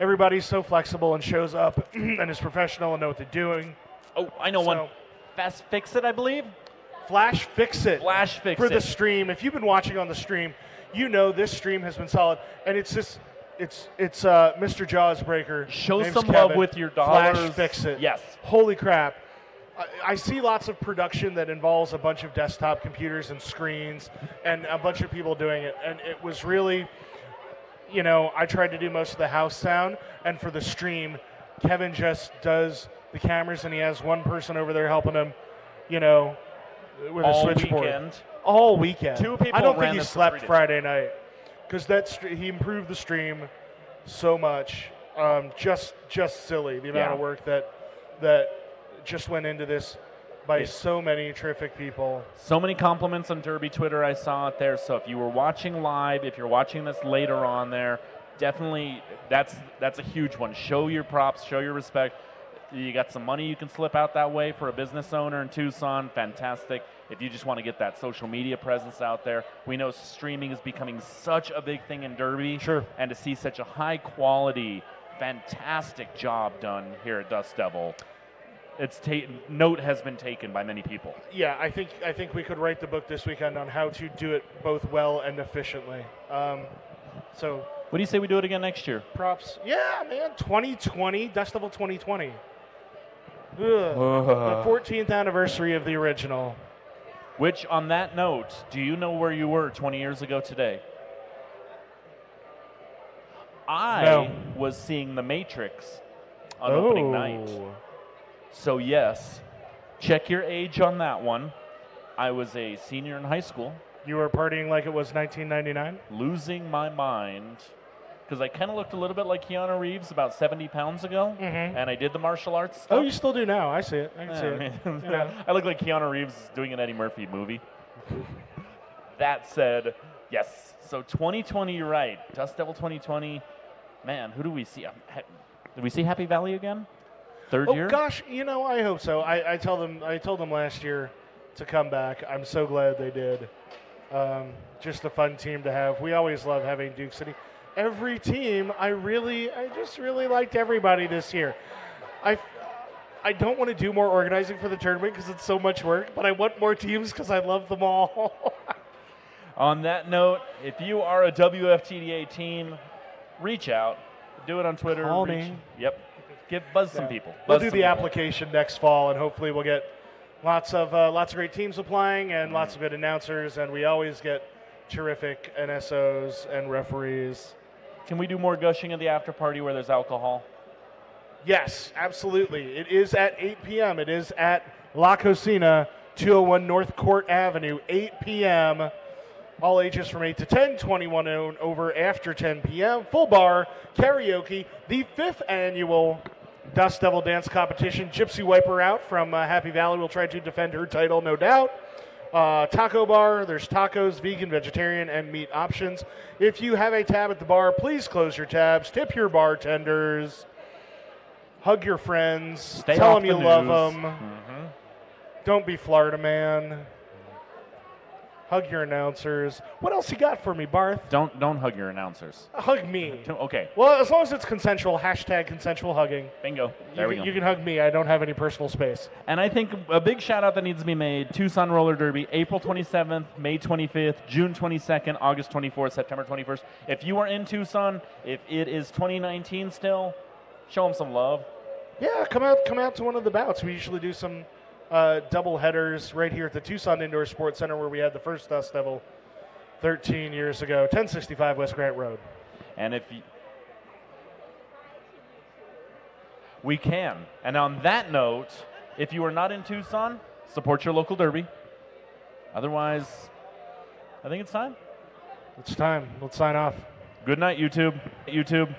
Speaker 1: Everybody's so flexible and shows up and is professional and know what they're doing.
Speaker 2: Oh, I know one. Fast Fix It, I believe.
Speaker 1: Flash Fix It.
Speaker 2: Flash Fix
Speaker 1: for
Speaker 2: It.
Speaker 1: The stream. If you've been watching on the stream, you know this stream has been solid. And it's just, it's Mr. Jawsbreaker.
Speaker 2: Show
Speaker 1: Name's
Speaker 2: some
Speaker 1: Kevin.
Speaker 2: love with your dollars.
Speaker 1: Flash Fix It.
Speaker 2: Yes.
Speaker 1: Holy crap. I see lots of production that involves a bunch of desktop computers and screens and a bunch of people doing it. And it was really, I tried to do most of the house sound. And for the stream, Kevin just does the cameras and he has one person over there helping him, with a switchboard.
Speaker 2: Weekend.
Speaker 1: All weekend.
Speaker 2: Two people
Speaker 1: I don't
Speaker 2: ran
Speaker 1: think he
Speaker 2: this for
Speaker 1: slept
Speaker 2: 3 days.
Speaker 1: Friday night because he improved the stream so much. Just silly the amount of work that just went into this by so many terrific people.
Speaker 2: So many compliments on Derby Twitter I saw it there. So if you were watching live, if you're watching this later on there, definitely that's a huge one. Show your props, show your respect. You got some money you can slip out that way for a business owner in Tucson, fantastic. If you just want to get that social media presence out there, we know streaming is becoming such a big thing in Derby.
Speaker 1: Sure.
Speaker 2: And to see such a high quality, fantastic job done here at Dust Devil, note has been taken by many people.
Speaker 1: Yeah, I think we could write the book this weekend on how to do it both well and efficiently. So
Speaker 2: what do you say we do it again next year?
Speaker 1: props. Yeah, man, 2020, Dust Devil 2020. The 14th anniversary of the original.
Speaker 2: Which, on that note, do you know where you were 20 years ago today? I was seeing The Matrix on opening night. So yes, check your age on that one. I was a senior in high school.
Speaker 1: You were partying like it was 1999?
Speaker 2: Losing my mind. Because I kind of looked a little bit like Keanu Reeves about 70 pounds ago, and I did the martial arts stuff.
Speaker 1: Oh, you still do now. I see it. I can see it.
Speaker 2: I look like Keanu Reeves doing an Eddie Murphy movie. That said, yes. So 2020, you're right. Dust Devil 2020. Man, who do we see? Did we see Happy Valley again? Third year?
Speaker 1: Oh gosh, I hope so. I told them last year to come back. I'm so glad they did. Just a fun team to have. We always love having Duke City. Every team, I just really liked everybody this year. I don't want to do more organizing for the tournament because it's so much work, but I want more teams because I love them all.
Speaker 2: On that note, if you are a WFTDA team, reach out. Do it on Twitter.
Speaker 1: Call me.
Speaker 2: Yep. Buzz some people.
Speaker 1: We'll do the application next fall, and hopefully we'll get lots of great teams applying and lots of good announcers, and we always get terrific NSOs and referees.
Speaker 2: Can we do more gushing at the after party where there's alcohol?
Speaker 1: Yes, absolutely. It is at 8 p.m. It is at La Cocina, 201 North Court Avenue, 8 p.m. All ages from 8 to 10, 21 and over after 10 p.m. Full bar, karaoke, the 5th annual Dust Devil Dance Competition. Gypsy Wiper out from Happy Valley will try to defend her title, no doubt. Taco bar, there's tacos, vegan, vegetarian, and meat options. If you have a tab at the bar, please close your tabs, tip your bartenders, hug your friends, tell them you love them. Don't be Florida man. Hug your announcers. What else you got for me, Barth?
Speaker 2: Don't hug your announcers.
Speaker 1: Hug me.
Speaker 2: Okay.
Speaker 1: Well, as long as it's consensual, hashtag consensual hugging.
Speaker 2: Bingo. There we go.
Speaker 1: You can hug me. I don't have any personal space.
Speaker 2: And I think a big shout out that needs to be made, Tucson Roller Derby, April 27th, May 25th, June 22nd, August 24th, September 21st. If you are in Tucson, if it is 2019 still, show them some love.
Speaker 1: Yeah, come out to one of the bouts. We usually do some double headers right here at the Tucson Indoor Sports Center where we had the first Dust Devil 13 years ago, 1065 West Grant Road.
Speaker 2: And if We can. And on that note, if you are not in Tucson, support your local derby. Otherwise, I think it's time.
Speaker 1: It's time. Let's sign off.
Speaker 2: Good night, YouTube. YouTube.